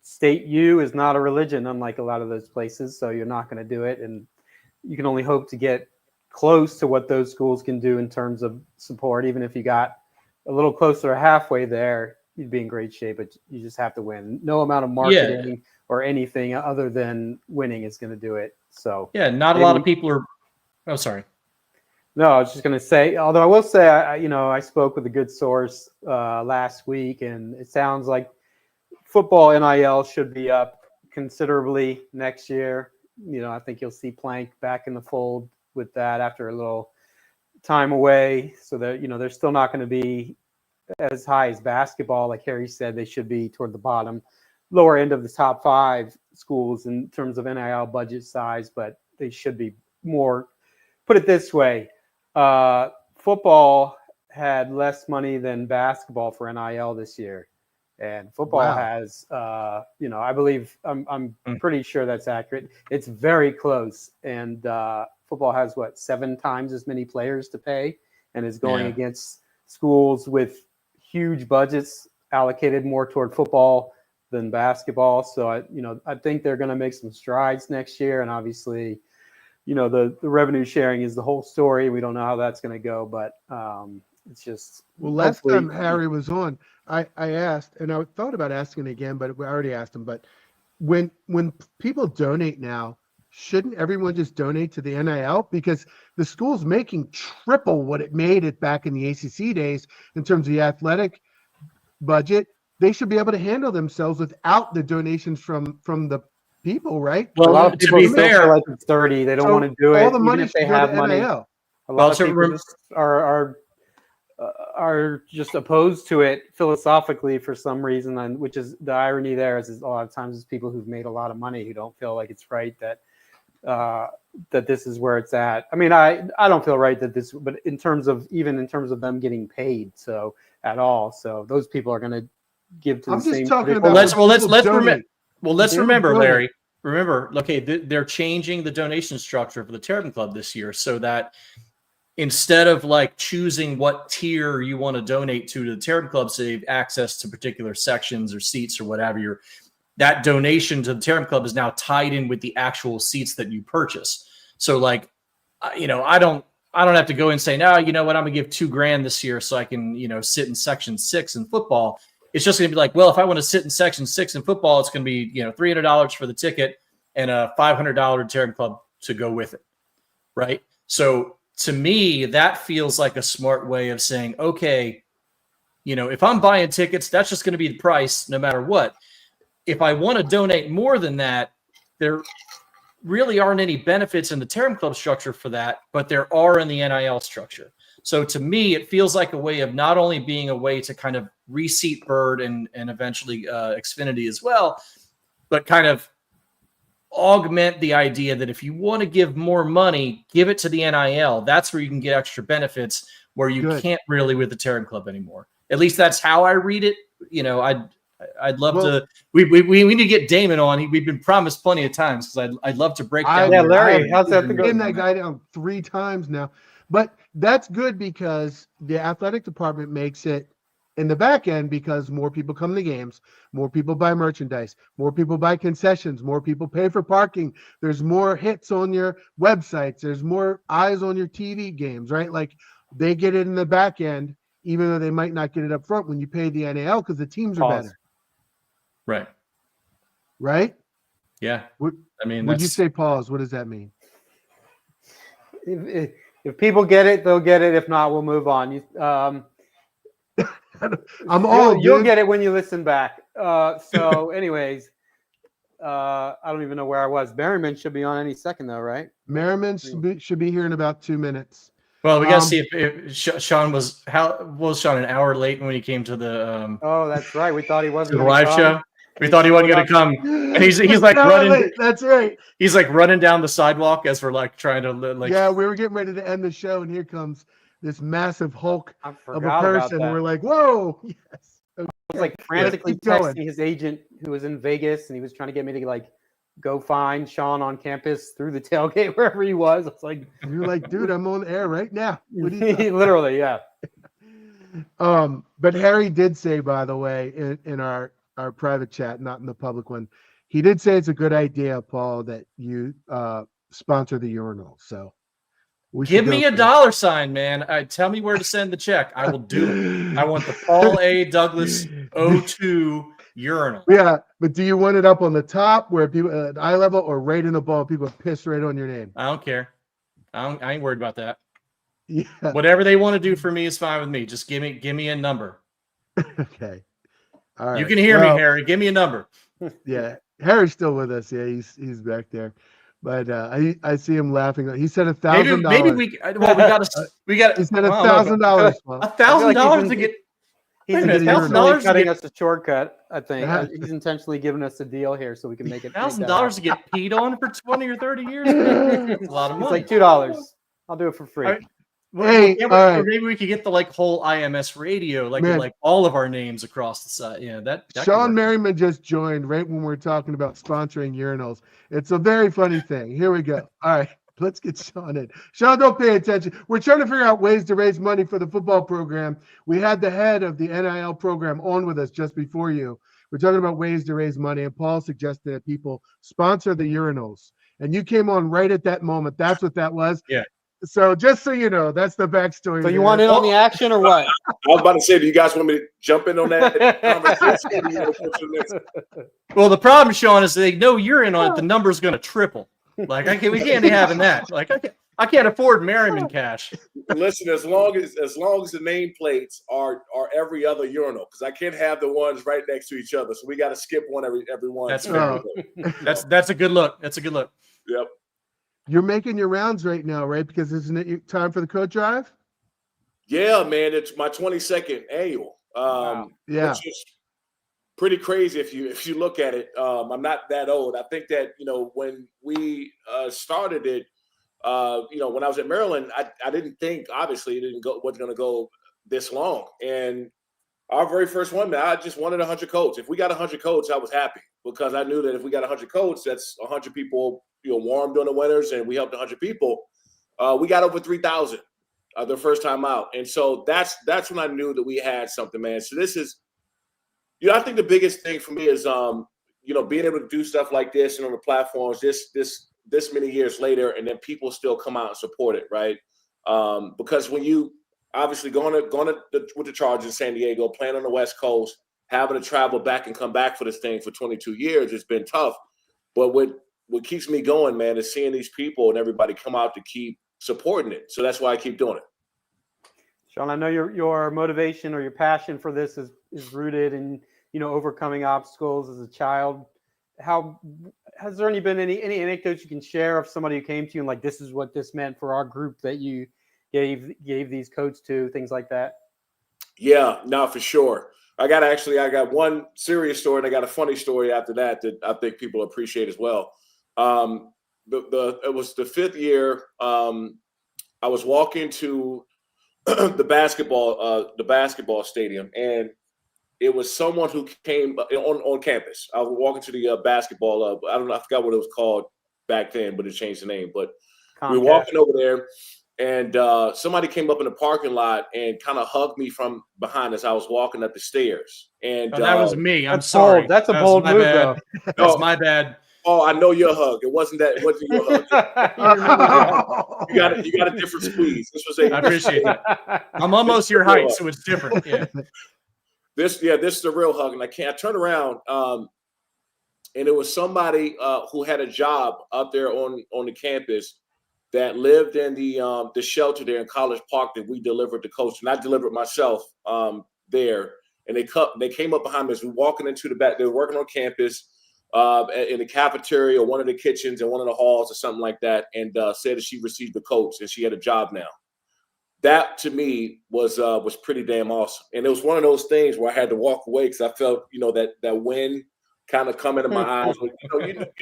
State U is not a religion, unlike a lot of those places. So you're not going to do it, and you can only hope to get close to what those schools can do in terms of support. Even if you got a little closer, halfway there, you'd be in great shape. But you just have to win. No amount of marketing or anything other than winning is going to do it. So not a lot of people are. Oh, sorry. No, I was just going to say. Although I will say, I spoke with a good source last week, and it sounds like football NIL should be up considerably next year. I think you'll see Plank back in the fold with that after a little time away. So that they're still not going to be as high as basketball. Like Harry said, they should be toward the lower end of the top 5 schools in terms of NIL budget size, but they should be more. Put it this way, football had less money than basketball for NIL this year, and football has, I believe, I'm pretty sure that's accurate. It's very close, and football has 7 times as many players to pay, and is going against schools with huge budgets allocated more toward football than basketball. So I think they're going to make some strides next year, and obviously, the revenue sharing is the whole story. We don't know how that's going to go, but it's just. Well, last time Harry was on, I asked, and I thought about asking again, but we already asked him. But when people donate now, shouldn't everyone just donate to the NIL? Because the school's making triple what it made it back in the ACC days in terms of the athletic budget. They should be able to handle themselves without the donations from the people, right? Well, a lot of people feel like it's dirty. They don't want to do it. All the money if they have money. NIL. A lot of people are are just opposed to it philosophically for some reason, and which is the irony there is a lot of times it's people who've made a lot of money who don't feel like it's right that that this is where it's at. I mean, I don't feel right that this, but in terms of them getting paid so at all, so those people are going to give to I'm the just same. talking tradition. about Let's They remember, donate. Larry. Remember, okay, they're changing the donation structure for the Terps Club this year so that instead of like choosing what tier you want to donate to the Terps Club, so you have access to particular sections or seats or whatever, that donation to the Terps Club is now tied in with the actual seats that you purchase. So like, I don't have to go and say, no, you know what, I'm gonna give $2,000 this year so I can, sit in section 6 in football. It's just gonna be like, well, if I want to sit in section 6 in football, it's gonna be, $300 for the ticket and a $500 Terps Club to go with it. Right. So to me, that feels like a smart way of saying, okay, if I'm buying tickets, that's just going to be the price no matter what. If I want to donate more than that, there really aren't any benefits in the Terps Club structure for that, but there are in the NIL structure. So to me, it feels like a way of not only being a way to kind of reseat Bird and eventually Xfinity as well, but kind of augment the idea that if you want to give more money, give it to the NIL. That's where you can get extra benefits where you can't really with the Terps Club anymore. At least that's how I read it. I'd love to. We need to get Damon on. We've been promised plenty of times because I'd love to break down. Yeah, Larry, how's that to go? Getting that guy down 3 times now, but that's good because the athletic department makes it in the back end because more people come to games, more people buy merchandise, more people buy concessions, more people pay for parking. There's more hits on your websites. There's more eyes on your TV games, right? Like they get it in the back end, even though they might not get it up front when you pay the NIL because the teams are better. Right. Right? Yeah. Would you say pause? What does that mean? If people get it, they'll get it. If not, we'll move on. You'll get it when you listen back. So anyways, I don't even know where I was. Merriman should be on any second though, right? Merriman should be here in about 2 minutes. Well, we got to see if Shawne was Shawne an hour late when he came to the oh, that's right. We thought he wasn't the live show. We thought he wasn't going to come, and he's like running. Late. That's right. He's like running down the sidewalk as we're like trying to like. Yeah, we were getting ready to end the show, and here comes this massive hulk of a about person. that. And we're like, whoa, yes. I was like frantically texting his agent who was in Vegas, and he was trying to get me to like go find Shawne on campus through the tailgate wherever he was. I was like, you're like, dude, I'm on air right now. What are you literally, yeah. But Harry did say, by the way, in our private chat, not in the public one, he did say it's a good idea, Paul, that you sponsor the urinal. So give me a $, man. Tell me where to send the check. I will do it. I want the Paul A. Douglas 02 urinal. Yeah, but do you want it up on the top where people at eye level or right in the ball? People piss right on your name. I don't care. I ain't worried about that. Yeah. Whatever they want to do for me is fine with me. Just give me a number. Okay. All right. You can hear me, Harry. Give me a number. Yeah, Harry's still with us. Yeah, he's back there. But I see him laughing. He said $1,000. Maybe we got. He said $1,000. $1,000 to get. He's intentionally cutting us a shortcut. I think he's intentionally giving us a deal here so we can make it. $1,000 to get peed on for 20 or 30 years. It's a lot of money. It's like $2. I'll do it for free. Hey, or maybe we could get the whole IMS radio, like all of our names across the side. Yeah, that Shawne Merriman just joined right when we're talking about sponsoring urinals. It's a very funny thing. Here we go. All right, let's get Shawne in. Shawne, don't pay attention. We're trying to figure out ways to raise money for the football program. We had the head of the NIL program on with us just before you. We're talking about ways to raise money, and Paul suggested that people sponsor the urinals. And you came on right at that moment. That's what that was. Yeah. So just so you know, that's the backstory. So you want in on the action or what? I was about to say, do you guys want me to jump in on that conversation? Well, the problem, Shawne, is they know you're in on it. The number's going to triple. Like we can't be having that. Like I can't afford Merriman cash. Listen, as long as the nameplates are every other urinal, because I can't have the ones right next to each other. So we got to skip one every one. That's fair. That's a good look. That's a good look. Yep. You're making your rounds right now, right? Because isn't it time for the coat drive? Yeah, man, it's my 22nd annual, Wow. Yeah. which is pretty crazy if you look at it. I'm not that old. I think that when we started it, when I was at Maryland, I didn't think, obviously it wasn't going to go this long. And our very first one, man, I just wanted 100 coats. If we got 100 coats, I was happy, because I knew that if we got 100 coats, that's 100 people warm during the winters, and we helped 100 people. We got over 3,000 the first time out, and so that's when I knew that we had something, man. So this is, I think the biggest thing for me is being able to do stuff like this and on the platforms this many years later, and then people still come out and support it, right? Because when you obviously going with the Chargers in San Diego, playing on the West Coast, having to travel back and come back for this thing for 22 years, it's been tough. But what keeps me going, man, is seeing these people and everybody come out to keep supporting it. So that's why I keep doing it. Shawne, I know your motivation or your passion for this is rooted in overcoming obstacles as a child. How has there been any anecdotes you can share of somebody who came to you and like, this is what this meant for our group that you gave these coats to, things like that? Yeah, no, for sure. I got one serious story and I got a funny story after that I think people appreciate as well. It was the 5th year. I was walking to the basketball stadium, and it was someone who came on campus. I was walking to the basketball. I forgot what it was called back then, but it changed the name. But we were walking over there, and somebody came up in the parking lot and kind of hugged me from behind as I was walking up the stairs. And that was me. I'm that's sorry. Bold. That's a bold move, though. That's my bad. Oh, I know your hug. It wasn't your hug. You got a different squeeze. I appreciate that. I'm almost your height, so it's different. Yeah. This is the real hug, and I turned around, and it was somebody who had a job out there on the campus that lived in the shelter there in College Park that we delivered the coach, and I delivered myself there. And they came up behind me as we were walking into the back. They were working on campus in the cafeteria or one of the kitchens in one of the halls or something like that, and said that she received the coach and she had a job now. That to me was pretty damn awesome, and it was one of those things where I had to walk away because I felt that wind kind of come into my eyes. You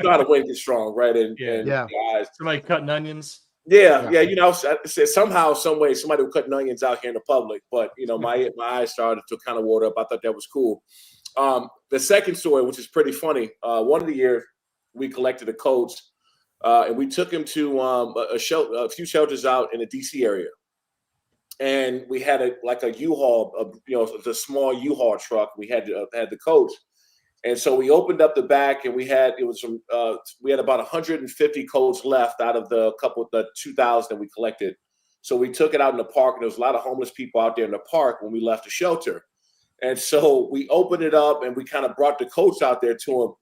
know how the wind gets strong, right? And Yeah. the eyes. Somebody cutting onions. Yeah. I said somehow, some way, somebody was cutting onions out here in the public, but my eyes started to kind of water up. I thought that was cool. The second story, which is pretty funny, one of the years we collected a coach, and we took him to a few shelters out in the DC area. And we had a U-Haul, the small U-Haul truck. We had the coach, and so we opened up the back, and we had about 150 coats left out of the 2,000 that we collected. So we took it out in the park, and there was a lot of homeless people out there in the park when we left the shelter. And so we opened it up, and we kind of brought the coats out there to him.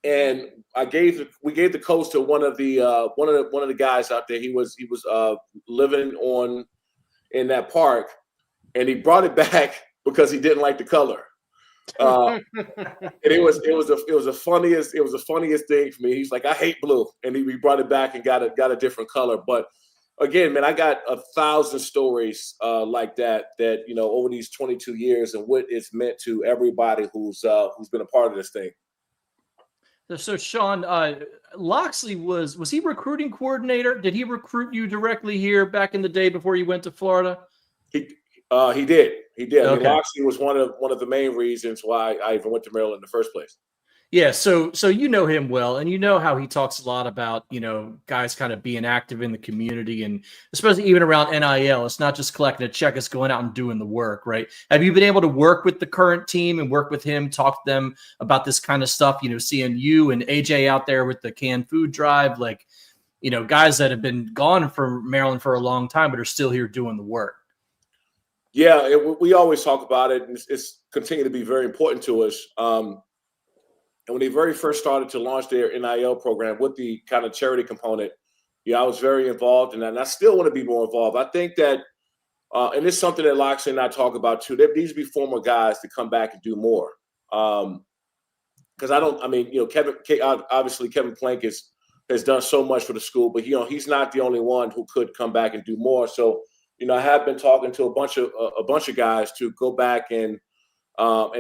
And we gave the coats to one of the guys out there. He was living in that park, and he brought it back because he didn't like the color. And it was the funniest thing for me. He's like, I hate blue, and we brought it back and got a different color. But again, man, I got 1,000 stories like that over these 22 years and what it's meant to everybody who's been a part of this thing. So Shawne, Loxley was he recruiting coordinator? Did he recruit you directly here back in the day before you went to Florida? He did. Okay. I mean, Loxley was one of the main reasons why I even went to Maryland in the first place. Yeah, so you know him well, and you know how he talks a lot about, guys kind of being active in the community, and especially even around NIL. It's not just collecting a check, it's going out and doing the work, right? Have you been able to work with the current team and work with him, talk to them about this kind of stuff, seeing you and AJ out there with the canned food drive, guys that have been gone from Maryland for a long time but are still here doing the work? Yeah, we always talk about it, and it's continued to be very important to us. And when they very first started to launch their NIL program with the kind of charity component, I was very involved in that. And I still want to be more involved. I think that, and it's something that Loxley and I talk about too, there needs to be former guys to come back and do more. Because obviously Kevin Plank has done so much for the school, but he's not the only one who could come back and do more. So I have been talking to a bunch of guys to go back and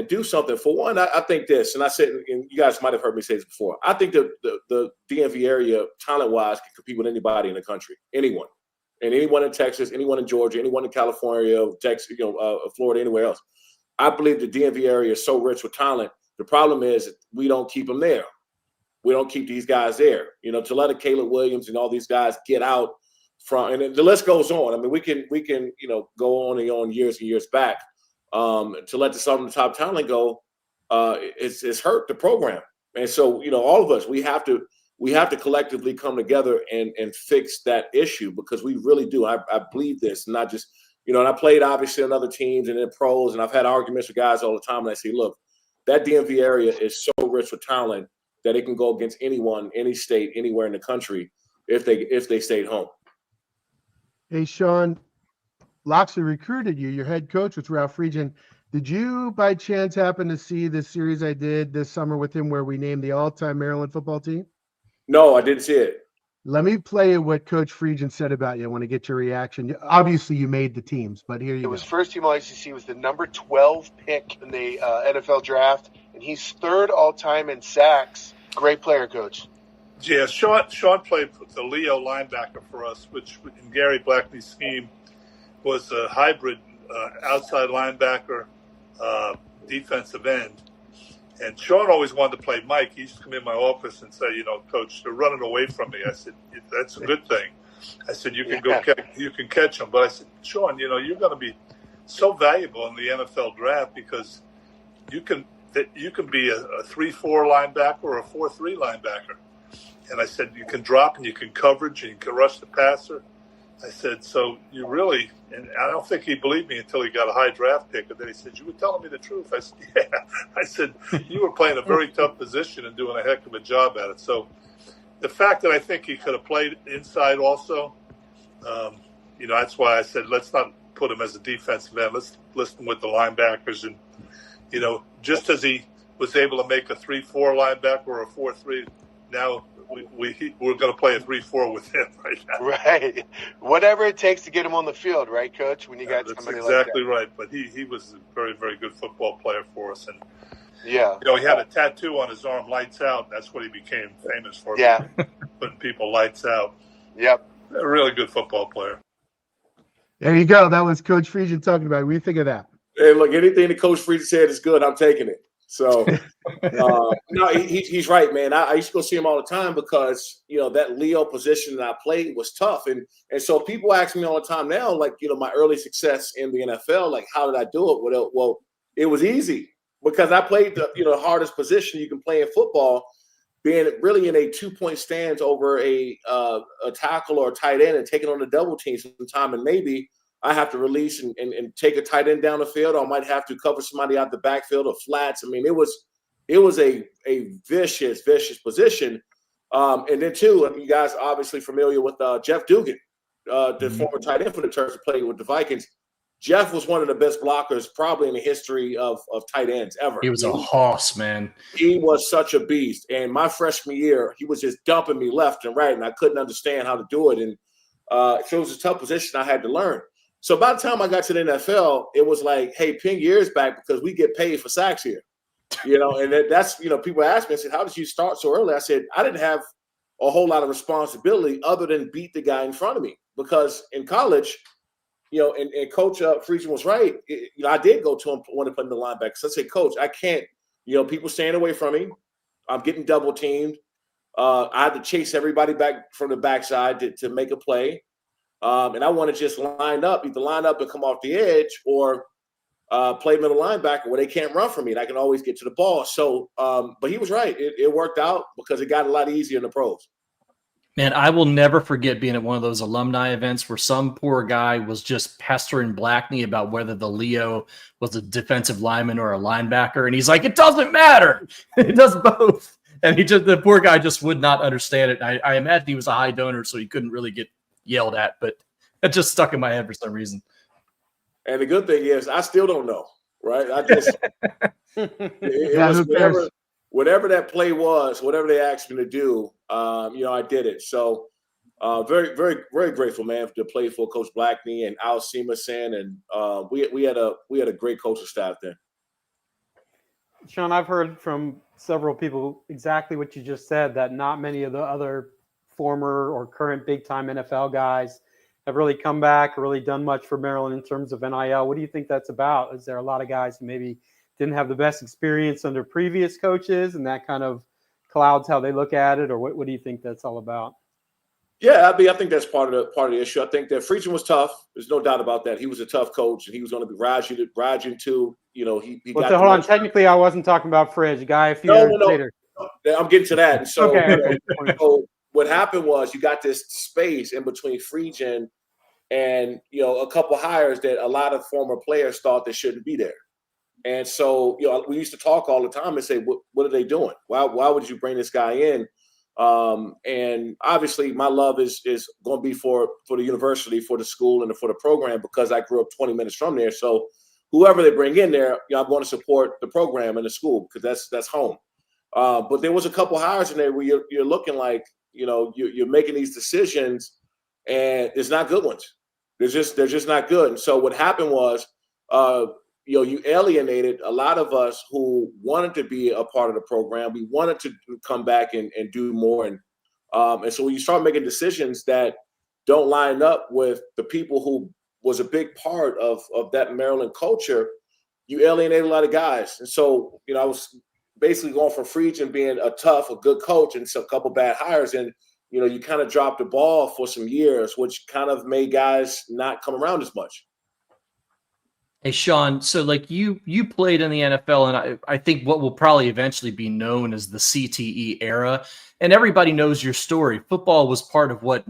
do something. For one, I think this, and I said, and you guys might have heard me say this before. I think that the DMV area, talent-wise, can compete with anybody in the country, anyone, and anyone in Texas, anyone in Georgia, anyone in California, Texas, Florida, anywhere else. I believe the DMV area is so rich with talent. The problem is we don't keep them there. We don't keep these guys there. To let a Caleb Williams and all these guys get out from, and the list goes on. I mean, we can go on and on years and years back. To let some of the top talent go, it's hurt the program. And so, all of us, we have to collectively come together and fix that issue, because we really do. I believe this, not just, and I played obviously on other teams and in pros, and I've had arguments with guys all the time. And I say, look, that DMV area is so rich with talent that it can go against anyone, any state, anywhere in the country if they stayed home. Hey, Shawne, Loxley recruited you. Your head coach was Ralph Friedgen. Did you, by chance, happen to see the series I did this summer with him where we named the all-time Maryland football team? No, I didn't see it. Let me play you what Coach Friedgen said about you. I want to get your reaction. Obviously, you made the teams, but here you go. It was first team All-ACC, was the number 12 pick in the NFL draft, and he's third all-time in sacks. Great player, Coach. Yeah, Shawne played the Leo linebacker for us, which in Gary Blackney's scheme was a hybrid outside linebacker, defensive end. And Shawne always wanted to play Mike. He used to come in my office and say, Coach, they're running away from me. I said, that's a good thing. I said, you can you can catch them. But I said, Shawne, you're going to be so valuable in the NFL draft, because you can be a 3-4 linebacker or a 4-3 linebacker. And I said, you can drop and you can coverage and you can rush the passer. I said, so you really, and I don't think he believed me until he got a high draft pick. And then he said, you were telling me the truth. I said, yeah. I said, you were playing a very tough position and doing a heck of a job at it. So the fact that I think he could have played inside also, that's why I said, let's not put him as a defensive end. Let's list him with the linebackers. And, just as he was able to make a 3-4 linebacker or a 4-3, now we're going to play a 3-4 with him right now. Right. Whatever it takes to get him on the field, right, Coach? When you got somebody like that. That's exactly right. But he was a very, very good football player for us. And, he had a tattoo on his arm, lights out. That's what he became famous for. Yeah. Putting people lights out. Yep. A really good football player. There you go. That was Coach Friedgen talking about it. What do you think of that? Hey, look, anything that Coach Friedgen said is good. I'm taking it. So, no, he's right, man. I used to go see him all the time because, that Leo position that I played was tough. And so people ask me all the time now, like, my early success in the NFL, like, how did I do it? Well, it was easy because I played the hardest position you can play in football, being really in a 2-point stance over a tackle or a tight end and taking on a double team sometime. And maybe I have to release and take a tight end down the field, or I might have to cover somebody out the backfield or flats. I mean, it was a vicious position. And then too, you guys are obviously familiar with Jeff Dugan, the former tight end for the Terps, played with the Vikings. Jeff was one of the best blockers probably in the history of tight ends ever. He was a hoss, man. He was such a beast. And my freshman year, he was just dumping me left and right, and I couldn't understand how to do it. And so it was a tough position I had to learn. So by the time I got to the NFL, it was like, hey, ping your ears back because we get paid for sacks here. And that's, people ask me, I said, how did you start so early? I said, I didn't have a whole lot of responsibility other than beat the guy in front of me. Because in college, and Coach Friedgen was right. I did go to him when I put in the linebackers. I said, Coach, I can't, people staying away from me. I'm getting double teamed. I had to chase everybody back from the backside to make a play. And I want to just either line up and come off the edge, or play middle linebacker where they can't run from me and I can always get to the ball. So, but he was right. It worked out because it got a lot easier in the pros. Man, I will never forget being at one of those alumni events where some poor guy was just pestering Blackney about whether the Leo was a defensive lineman or a linebacker. And he's like, it doesn't matter. It does both. And the poor guy just would not understand it. I imagine he was a high donor, so he couldn't really get yelled at, but it just stuck in my head for some reason. And the good thing is I still don't know, right? I just it was whatever that play was, whatever they asked me to do, I did it. So Very, very, very grateful, man, to play for Coach Blackney and Al Seamerson, and we had a great coaching staff there. Shawne, I've heard from several people exactly what you just said, that not many of the other former or current big-time NFL guys have really come back or really done much for Maryland in terms of NIL. What do you think that's about? Is there a lot of guys who maybe didn't have the best experience under previous coaches, and that kind of clouds how they look at it, or what do you think that's all about? Yeah, I think that's part of the issue. I think that Friedgen was tough. There's no doubt about that. He was a tough coach, and he was going to be Rajan too. You know, he Well, got. hold on. Technically, I wasn't talking about Fridge. A guy a few years later. No, I'm getting to that. And so, okay. So what happened was you got this space in between Friedgen and a couple hires that a lot of former players thought they shouldn't be there. And so we used to talk all the time and say, what are they doing? Why would you bring this guy in? And obviously my love is going to be for the university, for the school, and for the program, because I grew up 20 minutes from there. So whoever they bring in there, I'm going to support the program and the school, because that's home. But there was a couple hires in there where you're looking like, you're making these decisions and it's not good ones. They're just not good. And so what happened was, you alienated a lot of us who wanted to be a part of the program. We wanted to come back and do more. And so when you start making decisions that don't line up with the people who was a big part of that Maryland culture, you alienate a lot of guys. And so, I was basically going from Friedgen being a good coach, and a couple bad hires. And, you kind of dropped the ball for some years, which kind of made guys not come around as much. Hey, Shawne, so like you played in the NFL, and I think what will probably eventually be known as the CTE era, and everybody knows your story. Football was part of what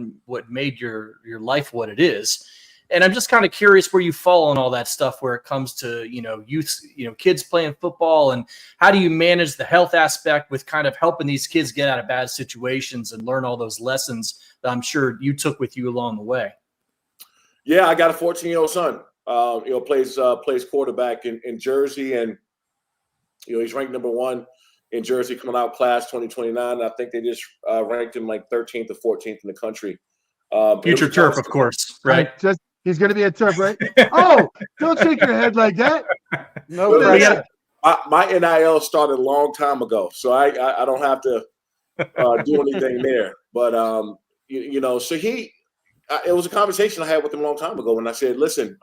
made your life what it is. And I'm just kind of curious where you fall on all that stuff, where it comes to, youth, kids playing football, and how do you manage the health aspect with kind of helping these kids get out of bad situations and learn all those lessons that I'm sure you took with you along the way? Yeah, I got a 14-year-old son. Plays quarterback in Jersey, and he's ranked number 1 in Jersey coming out class 2029. I think they just ranked him like 13th or 14th in the country. Future Terp, of course, right? He's going to be a Terp, right? Oh, don't shake your head like that. No, my NIL started a long time ago, so I don't have to do anything there. But so it was a conversation I had with him a long time ago, and I said, listen,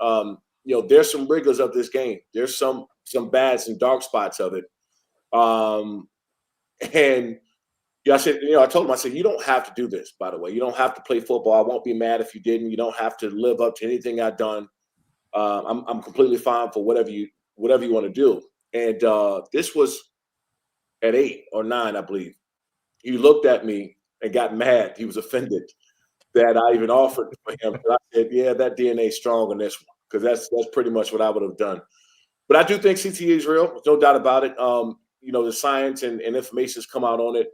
there's some rigors of this game. There's some bad, some dark spots of it. And I said, I told him, I said, you don't have to do this, by the way. You don't have to play football. I won't be mad if you didn't. You don't have to live up to anything I've done. I'm completely fine for whatever you want to do. And this was at 8 or 9, I believe. He looked at me and got mad. He was offended that I even offered for him. But I said, yeah, that DNA is strong in this one, because that's pretty much what I would have done. But I do think CTE is real. There's no doubt about it. The science and information has come out on it.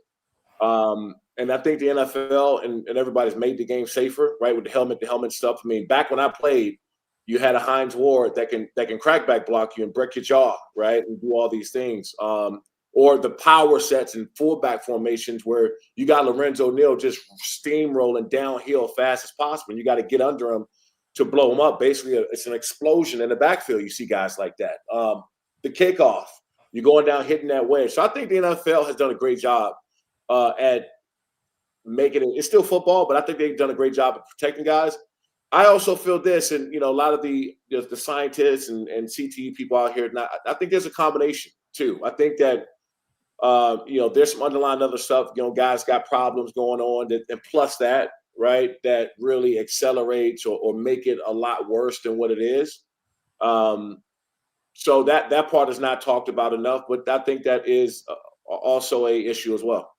And I think the NFL and everybody's made the game safer, right, with the helmet stuff. I mean, back when I played, you had a Hines Ward that can crackback block you and break your jaw, right, and do all these things. Or the power sets and fullback formations where you got Lorenzo Neal just steamrolling downhill fast as possible. And you got to get under him to blow him up. Basically, it's an explosion in the backfield. You see guys like that. The kickoff, you're going down hitting that wedge. So I think the NFL has done a great job at making it. It's still football, but I think they've done a great job of protecting guys. I also feel this, and a lot of the scientists and CTE people out here. I think there's a combination too. I think that there's some underlying other stuff. Guys got problems going on, and plus that, right, that really accelerates or make it a lot worse than what it is. So that part is not talked about enough, but I think that is also a issue as well.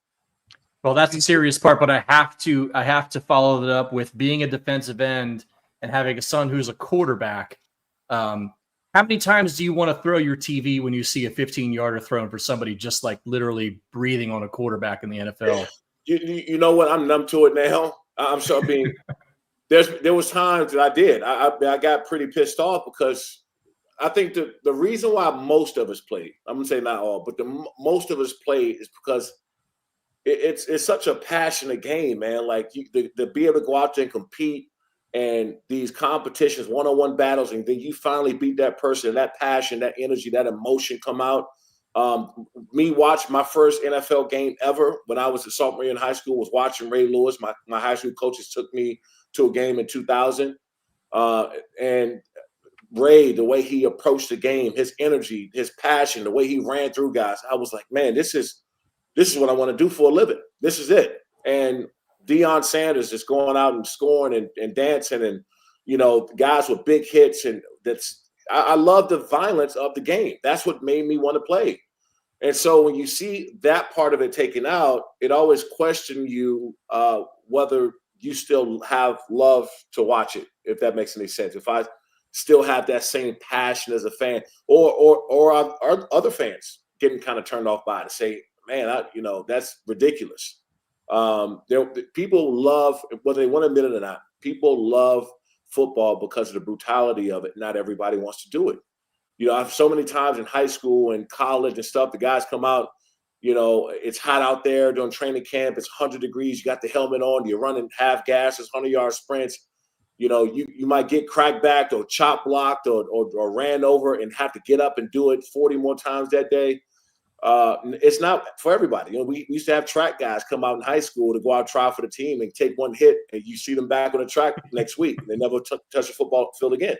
Well, that's the serious part, but I have to follow that up with being a defensive end and having a son who's a quarterback. How many times do you want to throw your TV when you see a 15-yarder thrown for somebody just like literally breathing on a quarterback in the NFL? You know what? I'm numb to it now. I'm sorry. Being there was times that I did. I got pretty pissed off, because I think the reason why most of us played, I'm gonna say not all, but most of us played, is because it's such a passionate game, man. Like to be able to go out there and compete and these competitions, one-on-one battles, and then you finally beat that person, and that passion, that energy, that emotion come out. Me watch my first NFL game ever when I was a sophomore in high school was watching Ray Lewis. My high school coaches took me to a game in 2000. And Ray, the way he approached the game, his energy, his passion, the way he ran through guys, I was like, man, this is what I want to do for a living. This is it. And Deion Sanders just going out and scoring and dancing, and guys with big hits, and I love the violence of the game. That's what made me want to play. And so when you see that part of it taken out, it always questions you whether you still have love to watch it, if that makes any sense. If I still have that same passion as a fan, or are other fans getting kind of turned off by it, to say, man, that's ridiculous. People love, whether they want to admit it or not, people love football because of the brutality of it. Not everybody wants to do it. I've so many times in high school and college and stuff, the guys come out, it's hot out there during training camp. It's 100 degrees. You got the helmet on. You're running half gas, 100-yard sprints. You might get cracked back or chop blocked or ran over and have to get up and do it 40 more times that day. It's not for everybody. We used to have track guys come out in high school to go out and try for the team and take one hit, and you see them back on the track next week. They never touch the football field again.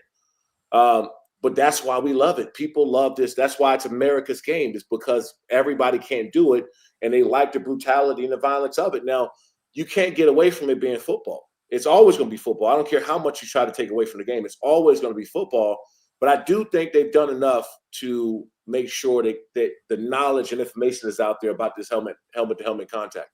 But that's why we love it. People love this. That's why it's America's game. It's because everybody can't do it, and they like the brutality and the violence of it. Now, you can't get away from it being football. It's always going to be football. I don't care how much you try to take away from the game. It's always going to be football. But I do think they've done enough to make sure that the knowledge and information is out there about this helmet-to-helmet contact.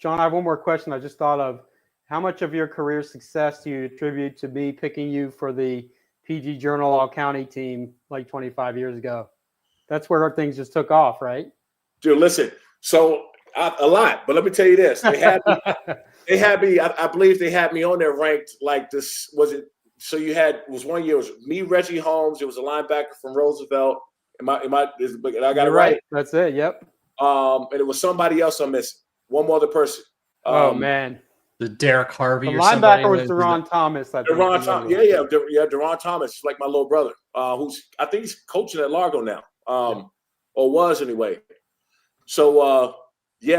Shawne, I have one more question I just thought of. How much of your career success do you attribute to me picking you for the PG Journal All-County team like 25 years ago? That's where things just took off, right? Dude, listen. So a lot, but let me tell you this: they had me. I believe they had me on there ranked like this. Was it? So it was one year. It was me, Reggie Holmes. It was a linebacker from Roosevelt. Am I? I got it right. That's it. Yep. And it was somebody else I'm missing. One more other person. Oh man. The Derek Harvey The or somebody. linebacker was Deron Thomas. Deron Thomas. Yeah. Deron Thomas. He's like my little brother. I think he's coaching at Largo now. Or was anyway. So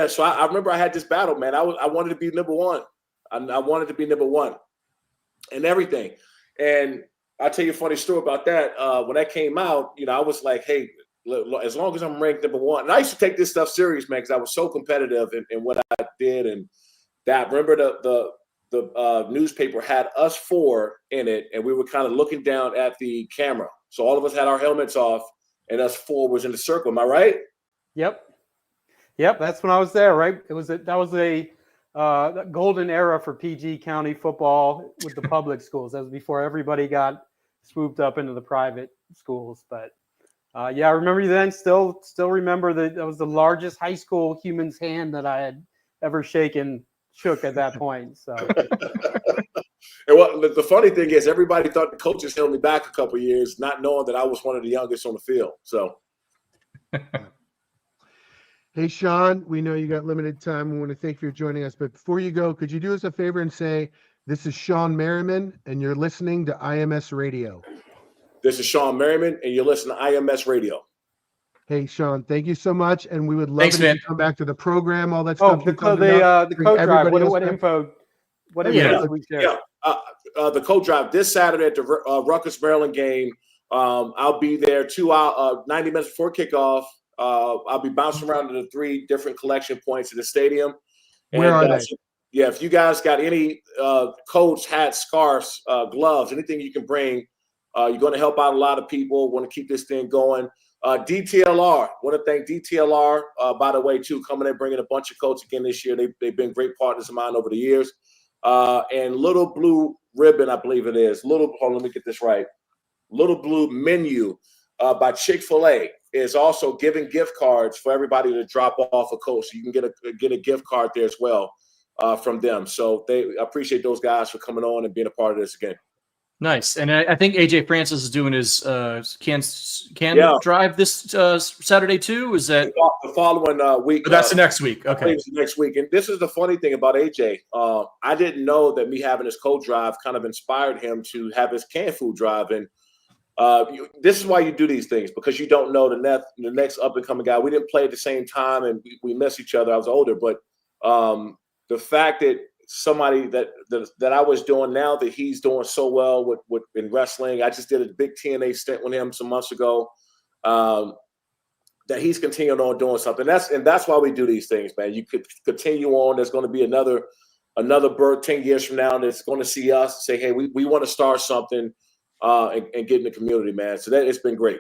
so I remember I had this battle, man. I wanted to be number one. I wanted to be number one and everything. And I'll tell you a funny story about that. When that came out, I was like, hey, as long as I'm ranked number one. And I used to take this stuff serious, man, because I was so competitive in what I did. And that, remember the newspaper had us four in it, and we were kind of looking down at the camera. So all of us had our helmets off, and us four was in the circle. Am I right? Yep. That's when I was there, right? That was a golden era for PG County football with the public schools. That was before everybody got swooped up into the private schools. But I remember you then. Still remember that was the largest high school human's hand that I had ever shook at that point. So. And the funny thing is, everybody thought the coaches held me back a couple of years, not knowing that I was one of the youngest on the field. So. Hey, Shawne, we know you got limited time. We want to thank you for joining us. But before you go, could you do us a favor and say, this is Shawne Merriman, and you're listening to IMS Radio. This is Shawne Merriman, and you're listening to IMS Radio. Hey, Shawne, thank you so much. And we would love it if you come back to the program, all that stuff. The coat drive. What info should we share? The coat drive this Saturday at the Rutgers, Maryland game. I'll be there 90 minutes before kickoff. I'll be bouncing around to the 3 different collection points at the stadium. Where are they? Yeah, if you guys got any coats, hats, scarves, gloves, anything you can bring, you're going to help out a lot of people. Want to keep this thing going. DTLR, want to thank DTLR, by the way, too, coming in bringing a bunch of coats again this year. They've been great partners of mine over the years. And Little Blue Ribbon, I believe it is. Let me get this right. Little Blue Menu by Chick-fil-A is also giving gift cards for everybody to drop off a coat. So you can get a gift card there as well from them. So I appreciate those guys for coming on and being a part of this again. Nice. And I think AJ Francis is doing his can Yeah. drive this Saturday too. Is that The following week? Oh, that's the next week. I believe Okay. it's the next week. And this is the funny thing about AJ. I didn't know that me having his co-drive kind of inspired him to have his canned food drive. And this is why you do these things, because you don't know the next up and coming guy. We didn't play at the same time, and we missed each other. I was older, but the fact that somebody that I was doing now that he's doing so well with in wrestling, I just did a big TNA stint with him some months ago. That he's continuing on doing something. That's why we do these things, man. You could continue on. There's going to be another birth 10 years from now that's going to see us and say, hey, we want to start something and get in the community, man. So it's been great.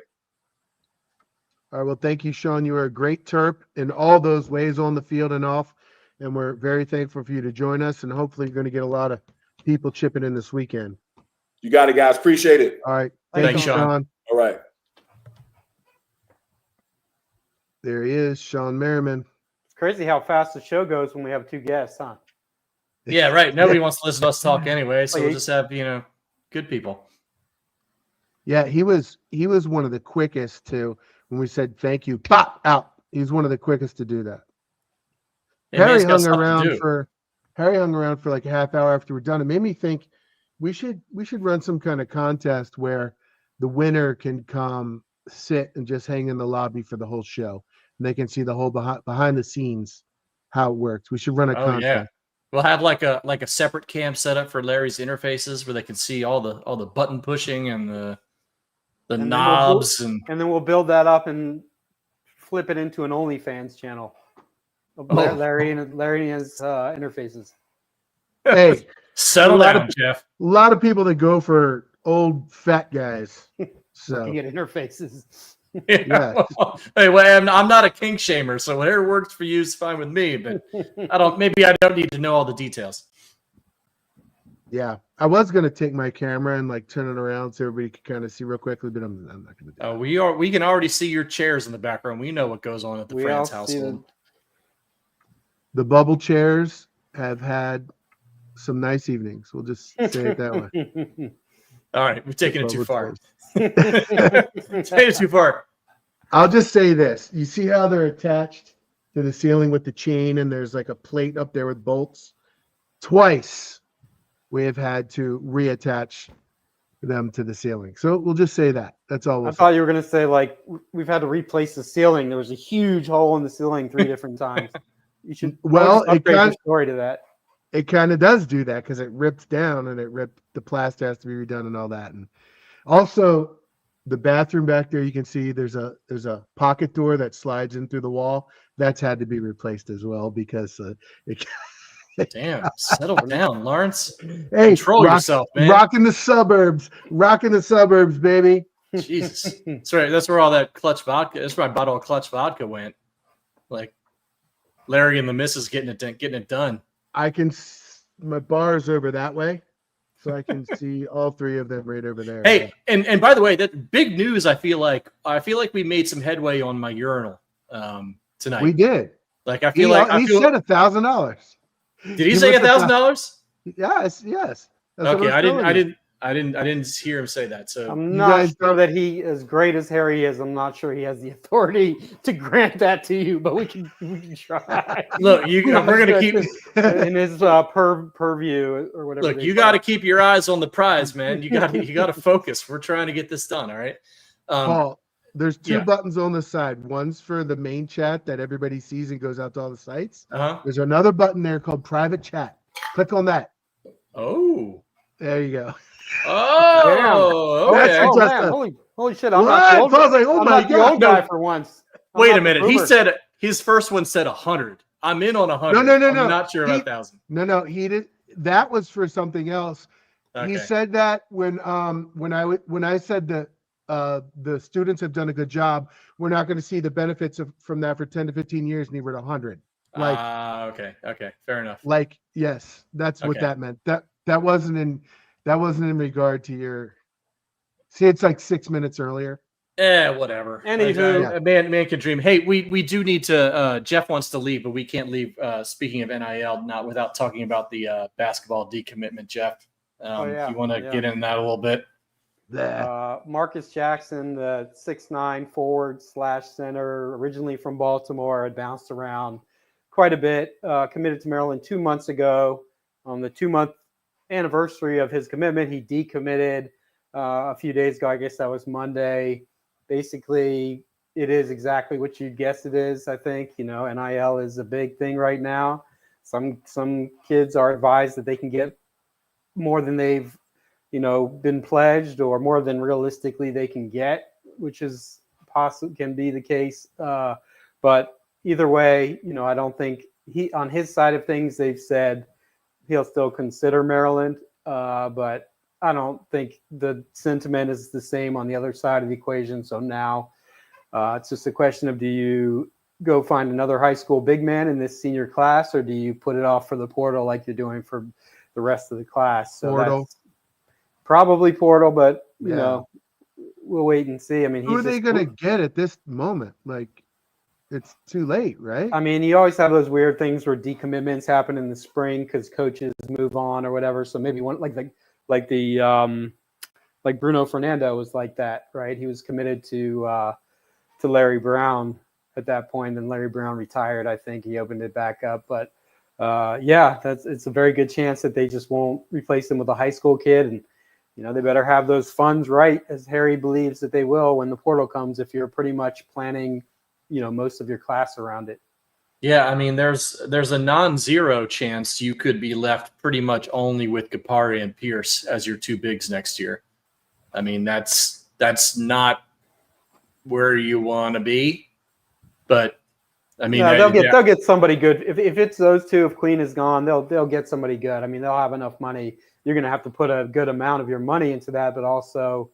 All right. Well, thank you, Shawne. You were a great Terp in all those ways on the field and off. And we're very thankful for you to join us. And hopefully you're going to get a lot of people chipping in this weekend. You got it, guys. Appreciate it. All right. Thanks, you, Shawne. All right. There he is, Shawne Merriman. It's crazy how fast the show goes when we have two guests, huh? Yeah, right. Nobody wants to listen to us talk anyway, so Oh, we'll yeah. just have, good people. Yeah, he was one of the quickest to, when we said thank you, pop out. He's one of the quickest to do that. Hey, man, Harry it's got hung stuff to around do. for like a half hour after we're done. It made me think we should run some kind of contest where the winner can come sit and just hang in the lobby for the whole show, and they can see the whole behind the scenes how it works. We should run a Oh contest. yeah. We'll have like a separate cam set up for Larry's interfaces where they can see all the button pushing and the And then knobs and then we'll build that up and flip it into an OnlyFans channel. Larry and his interfaces. Hey, settle a lot down, of- Jeff. a lot of people that go for old fat guys. So Looking at interfaces. Yeah. Hey, well, I'm not a kink shamer, so whatever works for you is fine with me. But maybe I don't need to know all the details. yeah, I was gonna take my camera and like turn it around so everybody could kind of see real quickly, but I'm not gonna do that. We can already see your chairs in the background. We know what goes on at the We France all see household. The bubble chairs have had some nice evenings. We'll just say it that way. All right, we've taken it too Bubble far. chairs. Taken it too far. I'll just say this. You see how they're attached to the ceiling with the chain, and there's like a plate up there with bolts? Twice we have had to reattach them to the ceiling. So we'll just say that. That's all I we'll say. thought you were going to say, like, we've had to replace the ceiling. There was a huge hole in the ceiling 3 different times. You should Well, it upgrade kind the story to that. it kind of does do that because it ripped down and the plaster has to be redone and all that. And also the bathroom back there, you can see there's a pocket door that slides in through the wall. That's had to be replaced as well because it Damn, settle down, Lawrence. hey, Control yourself, man. Rocking the suburbs, baby. Jesus, that's right. That's where all that clutch vodka. That's where I bought all clutch vodka went. Like Larry and the missus getting it done. I can my bar's over that way, so I can see all 3 of them right over there. Hey, and by the way, that big news. I feel like we made some headway on my urinal tonight. We did. Like I He feel like said $1,000. Did he say $1,000? Yes. That's what Okay, I was telling you. I didn't hear him say that. So I'm You not guys sure don't- that he, as great as Harry is, I'm not sure he has the authority to grant that to you, but we can try. look, we're gonna keep. in his purview or whatever. Look, you got to keep your eyes on the prize, man. You got to focus. We're trying to get this done. All right. Paul, there's 2 yeah. buttons on the side. One's for the main chat that everybody sees and goes out to all the sites. Uh-huh. There's another button there called private chat. Click on that. Oh. There you go. Oh. That's Okay. your Oh, just man, a- holy shit! I'm What? not the old, Paul's like, oh I'm my not the old God. guy for once. I'm Wait not a the minute. He boomer. said his first one said 100. I'm in on 100. No. I'm not sure about 1,000. No, he did. That was for something else. Okay. He said that when I said that the students have done a good job, we're not going to see the benefits from that for 10 to 15 years, and he wrote 100. Like, Okay. Fair enough. like, yes, that's what Okay. that meant. That wasn't in regard to your. See, it's like 6 minutes earlier. Whatever. Anywho. Man can dream. Hey, we do need to. Jeff wants to leave, but we can't leave. Speaking of NIL, not without talking about the basketball decommitment, Jeff. If you want to get into that a little bit. Marcus Jackson, the 6'9" forward / center, originally from Baltimore, had bounced around quite a bit. Committed to Maryland 2 months ago. On the 2-month anniversary of his commitment, he decommitted a few days ago. I guess that was Monday. Basically, it is exactly what you guessed it is. I think NIL is a big thing right now. Some kids are advised that they can get more than they've been pledged, or more than realistically they can get, which is can be the case. But either way, I don't think on his side of things, they've said he'll still consider Maryland. But I don't think the sentiment is the same on the other side of the equation. So now it's just a question of, do you go find another high school big man in this senior class, or do you put it off for the portal like you're doing for the rest of the class? So Portal. that's probably portal, but we'll wait and see. I mean, who are they going to get at this moment? Like, it's too late, right? I mean, you always have those weird things where decommitments happen in the spring because coaches move on or whatever. So maybe one like Bruno Fernando was like that, right? He was committed to Larry Brown at that point. Then Larry Brown retired. I think he opened it back up, but it's a very good chance that they just won't replace him with a high school kid. And they better have those funds right, as Harry believes that they will when the portal comes, if you're pretty much planning, most of your class around it. Yeah, I mean, there's a non-zero chance you could be left pretty much only with Kapari and Pierce as your two bigs next year. I mean, that's not where you want to be, but I mean, they'll get somebody good. If it's those two, if Queen is gone, they'll get somebody good. I mean, they'll have enough money. You're going to have to put a good amount of your money into that, but also,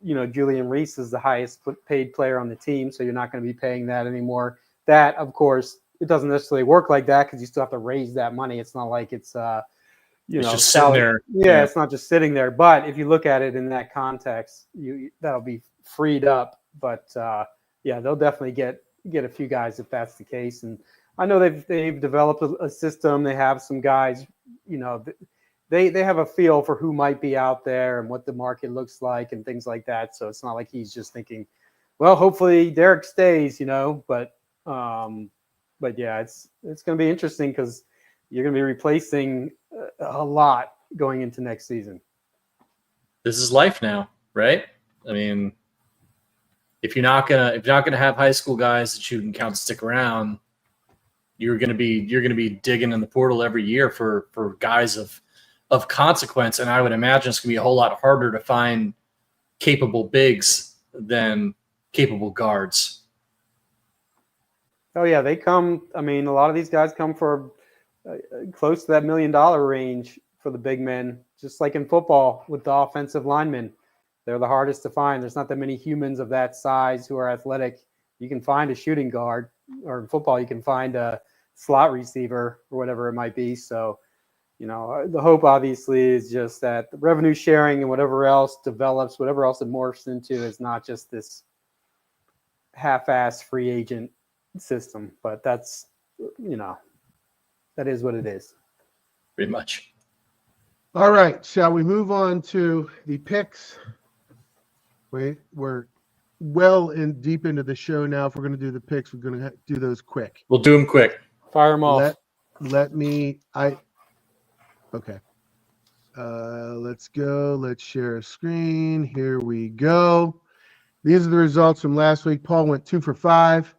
Julian Reese is the highest paid player on the team, so you're not going to be paying that anymore. That, of course, it doesn't necessarily work like that because you still have to raise that money. It's not like it's just sitting there. Yeah, it's not just sitting there. But if you look at it in that context, that'll be freed up. But they'll definitely get a few guys if that's the case. And I know they've developed a system. They have some guys, they have a feel for who might be out there and what the market looks like and things like that. So it's not like he's just thinking, well, hopefully Derek stays, But yeah, it's going to be interesting because you're going to be replacing a lot going into next season. This is life now, right? I mean, if you're not gonna have high school guys that you can count to stick around, you're gonna be digging in the portal every year for guys of consequence, and I would imagine it's gonna be a whole lot harder to find capable bigs than capable guards. Oh yeah, they come. I mean, a lot of these guys come for close to that $1 million range for the big men, just like in football with the offensive linemen. They're the hardest to find. There's not that many humans of that size who are athletic. You can find a shooting guard, or in football, you can find a slot receiver or whatever it might be. So, the hope obviously is just that the revenue sharing and whatever else develops, whatever else it morphs into, is not just this half-ass free agent system. But that's, that is what it is. Pretty much. All right. Shall we move on to the picks? We're well in deep into the show now. If we're going to do the picks, we're going to do those quick. We'll do them quick. Fire them off. Okay. Let's go. Let's share a screen. Here we go. These are the results from last week. Paul went 2 for 5.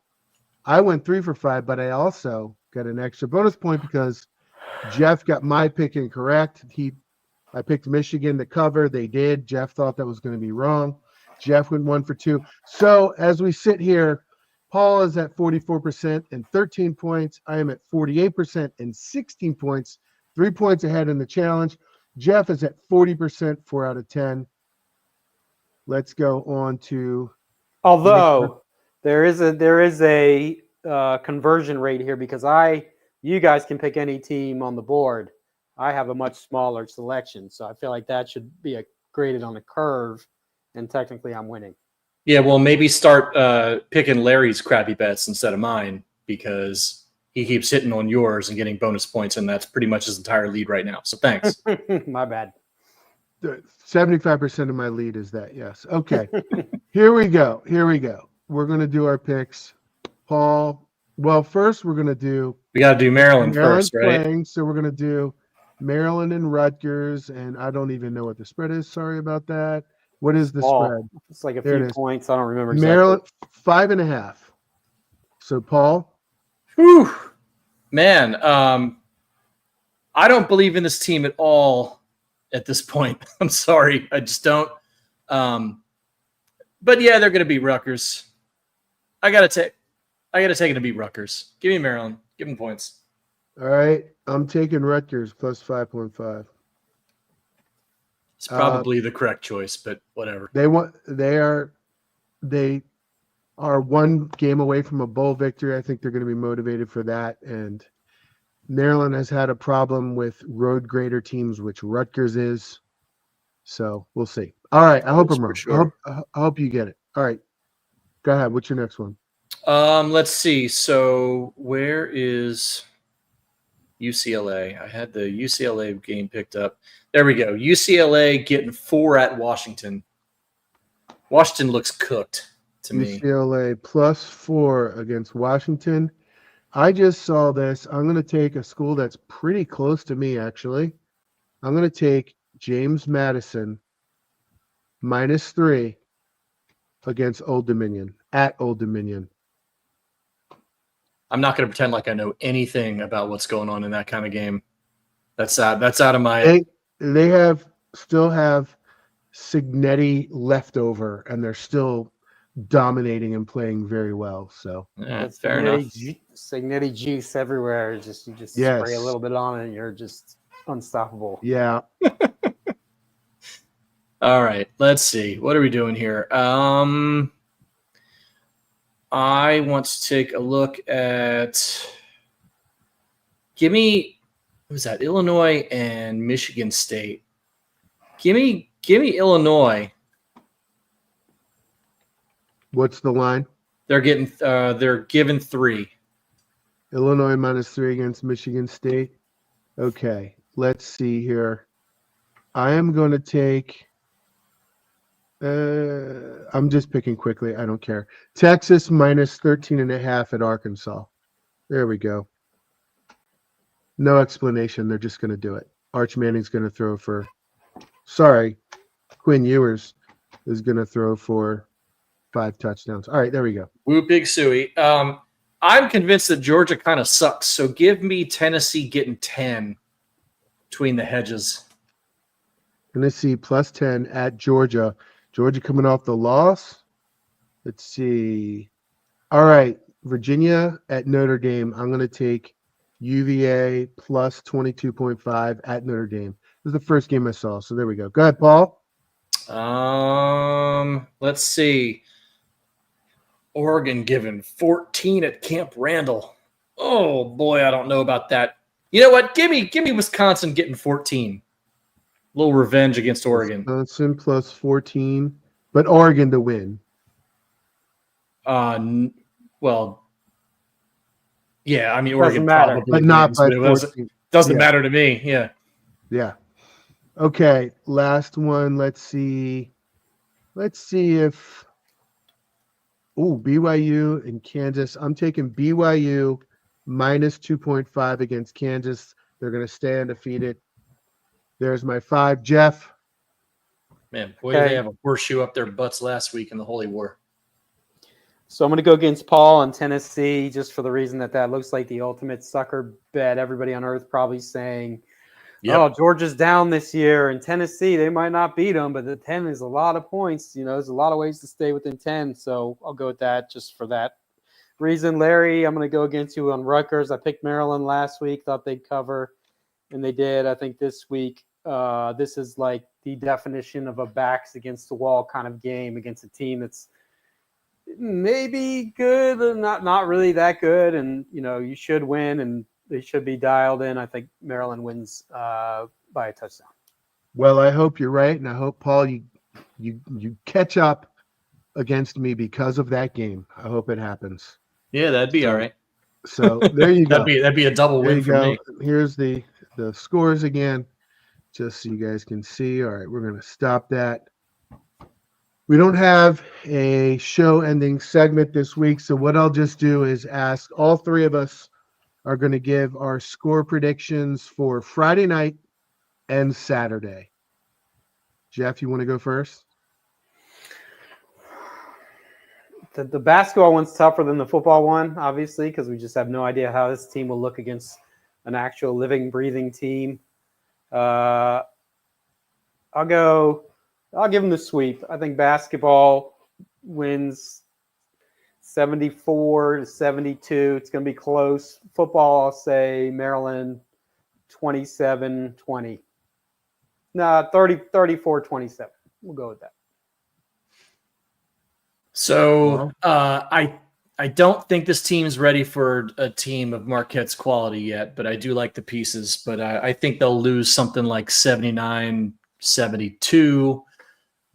I went 3 for 5, but I also got an extra bonus point because Jeff got my pick incorrect. I picked Michigan to cover. They did. Jeff thought that was going to be wrong. Jeff went 1 for 2. So as we sit here, Paul is at 44% and 13 points. I am at 48% and 16 points, 3 points ahead in the challenge. Jeff is at 40%, 4 out of 10. Let's go on to. Although there is a conversion rate here because you guys can pick any team on the board. I have a much smaller selection, so I feel like that should be graded on a curve. And technically, I'm winning. Yeah, well, maybe start picking Larry's crappy bets instead of mine because he keeps hitting on yours and getting bonus points, and that's pretty much his entire lead right now. So thanks. My bad. 75% of my lead is that. Yes. Okay. Here we go. We're going to do our picks. Paul. Well, first we're going to do We got to do Maryland Maryland's first, right? playing, so we're going to do Maryland and Rutgers, and I don't even know what the spread is. Sorry about that. What is the spread? It's like a There it few is. points. I don't remember exactly. Maryland 5.5. So Paul, Whew. Man, I don't believe in this team at all at this point. I'm sorry. I just don't. But yeah, they're going to beat Rutgers. I got to take it to beat Rutgers. Give me Maryland. Give them points. all right. I'm taking Rutgers plus 5.5. It's probably the correct choice, but whatever. They are one game away from a bowl victory. I think they're going to be motivated for that. And Maryland has had a problem with road grader teams, which Rutgers is. So we'll see. All right. I hope I'm wrong. Sure. I hope you get it. All right. Go ahead. What's your next one? Let's see. So where is UCLA? I had the UCLA game picked up. There we go. UCLA getting 4 at Washington. Washington looks cooked to me. UCLA plus 4 against Washington. I just saw this. I'm going to take a school that's pretty close to me, actually. I'm going to take James Madison -3 against Old Dominion, at Old Dominion. I'm not going to pretend like I know anything about what's going on in that kind of game. That's out of my. They still have Signetti left over, and they're still dominating and playing very well. So That's fair enough. Signetti juice everywhere. You just Yes. spray a little bit on it, and you're just unstoppable. yeah, All right, let's see. What are we doing here? I want to take a look at. Give me, what was that? Illinois and Michigan State. Give me Illinois. what's the line? They're given 3. Illinois -3 against Michigan State. Okay, let's see here. I am going to take. I'm just picking quickly. I don't care. Texas -13.5 at Arkansas. There we go. No explanation. They're just going to do it. Arch Manning's going to throw for. Sorry, Quinn Ewers is going to throw for 5 touchdowns. All right, there we go. Woo Big Suey. I'm convinced that Georgia kind of sucks. So give me Tennessee getting 10 between the hedges. Tennessee +10 at Georgia. Georgia coming off the loss. Let's see. All right, Virginia at Notre Dame. I'm going to take UVA plus 22.5 at Notre Dame. This is the first game I saw, so there we go. Go ahead, Paul. Let's see. Oregon given 14 at Camp Randall. Oh boy, I don't know about that. You know what? Give me Wisconsin getting 14. A little revenge against Oregon. Wisconsin plus 14, but Oregon to win. Well, yeah, I mean Doesn't Oregon matter. probably But not wins, by but it 14. doesn't Yeah. matter to me. Yeah. Yeah. Okay, last one. Let's see. Let's see if BYU and Kansas. I'm taking BYU -2.5 against Kansas. They're going to stay undefeated. There's my 5. Jeff. Man, boy, did they have a horseshoe up their butts last week in the Holy War. So I'm going to go against Paul on Tennessee just for the reason that looks like the ultimate sucker bet. Everybody on earth probably saying, oh, Georgia's down this year, and Tennessee, they might not beat them, but the 10 is a lot of points. You know, there's a lot of ways to stay within 10, so I'll go with that just for that reason. Larry, I'm going to go against you on Rutgers. I picked Maryland last week, thought they'd cover, and they did. I think this week, this is like the definition of a backs against the wall kind of game against a team that's maybe good, but not really that good, and, you know, you should win, and they should be dialed in. I think Maryland wins by a touchdown. Well, I hope you're right, and I hope, Paul, you catch up against me because of that game. I hope it happens. Yeah, that'd be all right. So there you go. That'd be a double There win you for go. me. Here's the scores again, just so you guys can see. All right, we're going to stop that. We don't have a show-ending segment this week, so what I'll just do is ask all three of us are going to give our score predictions for Friday night and Saturday. Jeff, you want to go first? The basketball one's tougher than the football one, obviously, because we just have no idea how this team will look against an actual living, breathing team. I'll give them the sweep. I think basketball wins 74-72. It's going to be close. Football, I'll say Maryland 27-20. No, 34-27. We'll go with that. So I don't think this team's ready for a team of Marquette's quality yet, but I do like the pieces. But I think they'll lose something like 79-72.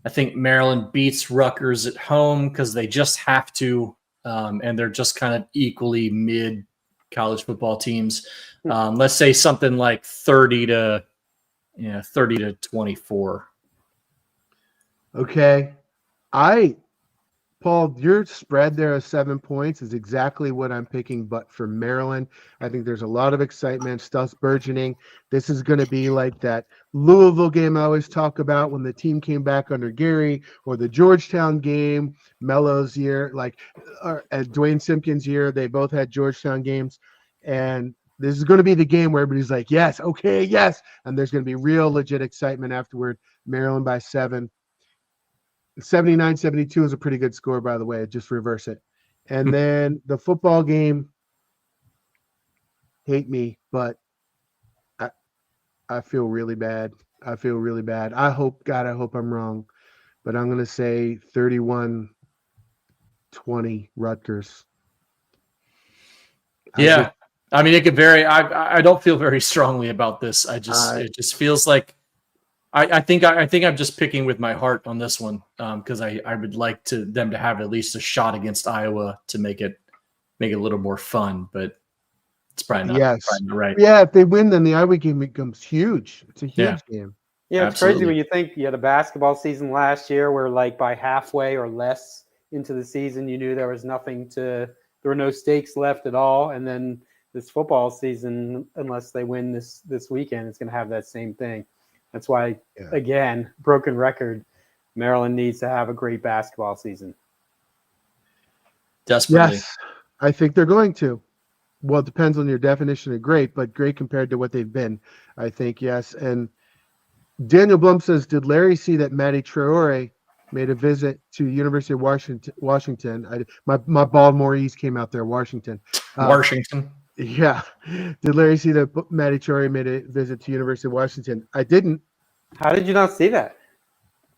I think Maryland beats Rutgers at home because they just have to, and they're just kind of equally mid college football teams. Let's say something like 30-24. Okay. Paul, your spread there of 7 points is exactly what I'm picking, but for Maryland, I think there's a lot of excitement, stuff's burgeoning. This is going to be like that Louisville game I always talk about when the team came back under Gary, or the Georgetown game, Melo's year, at Dwayne Simpkins' year. They both had Georgetown games, and this is going to be the game where everybody's like, yes, okay, yes, and there's going to be real legit excitement afterward. Maryland by 7. 79-72 is a pretty good score, by the way. Just reverse it. And then the football game, hate me, but I feel really bad. I hope I'm wrong, but I'm going to say 31-20 Rutgers. Yeah. I mean, it could vary. I don't feel very strongly about this. It just feels like I think I'm just picking with my heart on this one because I would like them to have at least a shot against Iowa to make it a little more fun, but it's probably not right. Yeah, if they win, then the Iowa game becomes huge. It's a huge game. Yeah, it's Absolutely. crazy when you think you had a basketball season last year where like by halfway or less into the season, you knew there were no stakes left at all. And then this football season, unless they win this weekend, it's going to have that same thing. That's why, again, broken record, Maryland needs to have a great basketball season. Desperately. Yes, I think they're going to. Well, it depends on your definition of great, but great compared to what they've been. I think, yes. And Daniel Blum says, did Larry see that Matty Traore made a visit to University of Washington? My Baltimoreese came out there, Washington. Washington. Yeah. Did Larry see that Matty Traore made a visit to University of Washington? I didn't. How did you not see that?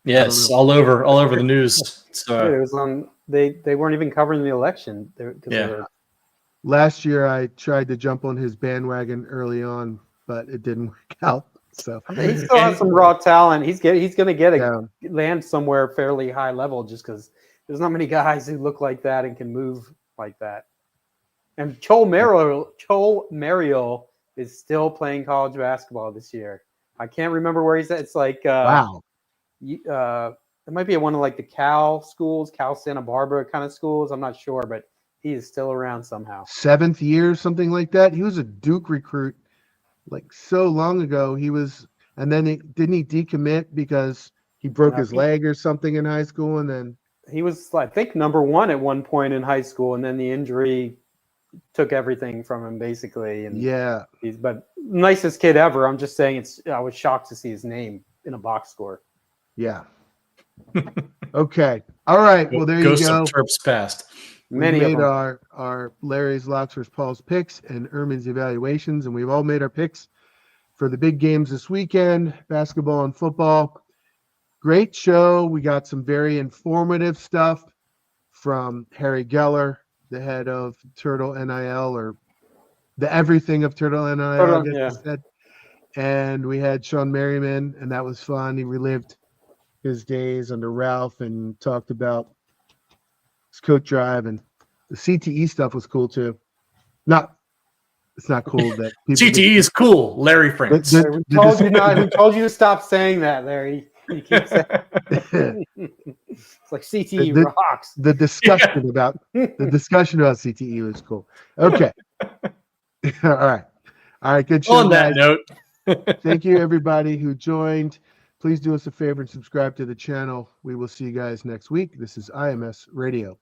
Yes, all over the news. So, it was on. They weren't even covering the election. Last year, I tried to jump on his bandwagon early on, but it didn't work out. So he still has some raw talent. He's going to land somewhere fairly high level just because there's not many guys who look like that and can move like that. And Shawne Merriman is still playing college basketball this year. I can't remember where he's at. It's like wow. It might be at one of like the Cal schools, Cal Santa Barbara kind of schools. I'm not sure, but he is still around somehow. 7th year, something like that. He was a Duke recruit like so long ago. He was, and then didn't he decommit because he broke his leg or something in high school, and then he was, I think, number 1 at one point in high school, and then the injury took everything from him basically. And he's but nicest kid ever. I'm just saying I was shocked to see his name in a box score. Yeah. Okay. All right. Well, there you go. Ghosts of Terps past. We made our Larry's Locks vs. Paul's picks and Ermin's evaluations, and we've all made our picks for the big games this weekend, basketball and football. Great show. We got some very informative stuff from Harry Geller, the head of Turtle NIL, or the everything of Turtle NIL. Said. And we had Shawne Merriman, and that was fun. He relived his days under Ralph and talked about his coat drive, and the CTE stuff was cool too. It's not cool that people CTE is cool, Larry Franks. The- We told you not. We told you to stop saying that, Larry. You keep saying it's like CTE The- rocks. the discussion about CTE was cool. Okay. All right. Good show, On that guys. note, Thank you, everybody who joined. Please do us a favor and subscribe to the channel. We will see you guys next week. This is IMS Radio.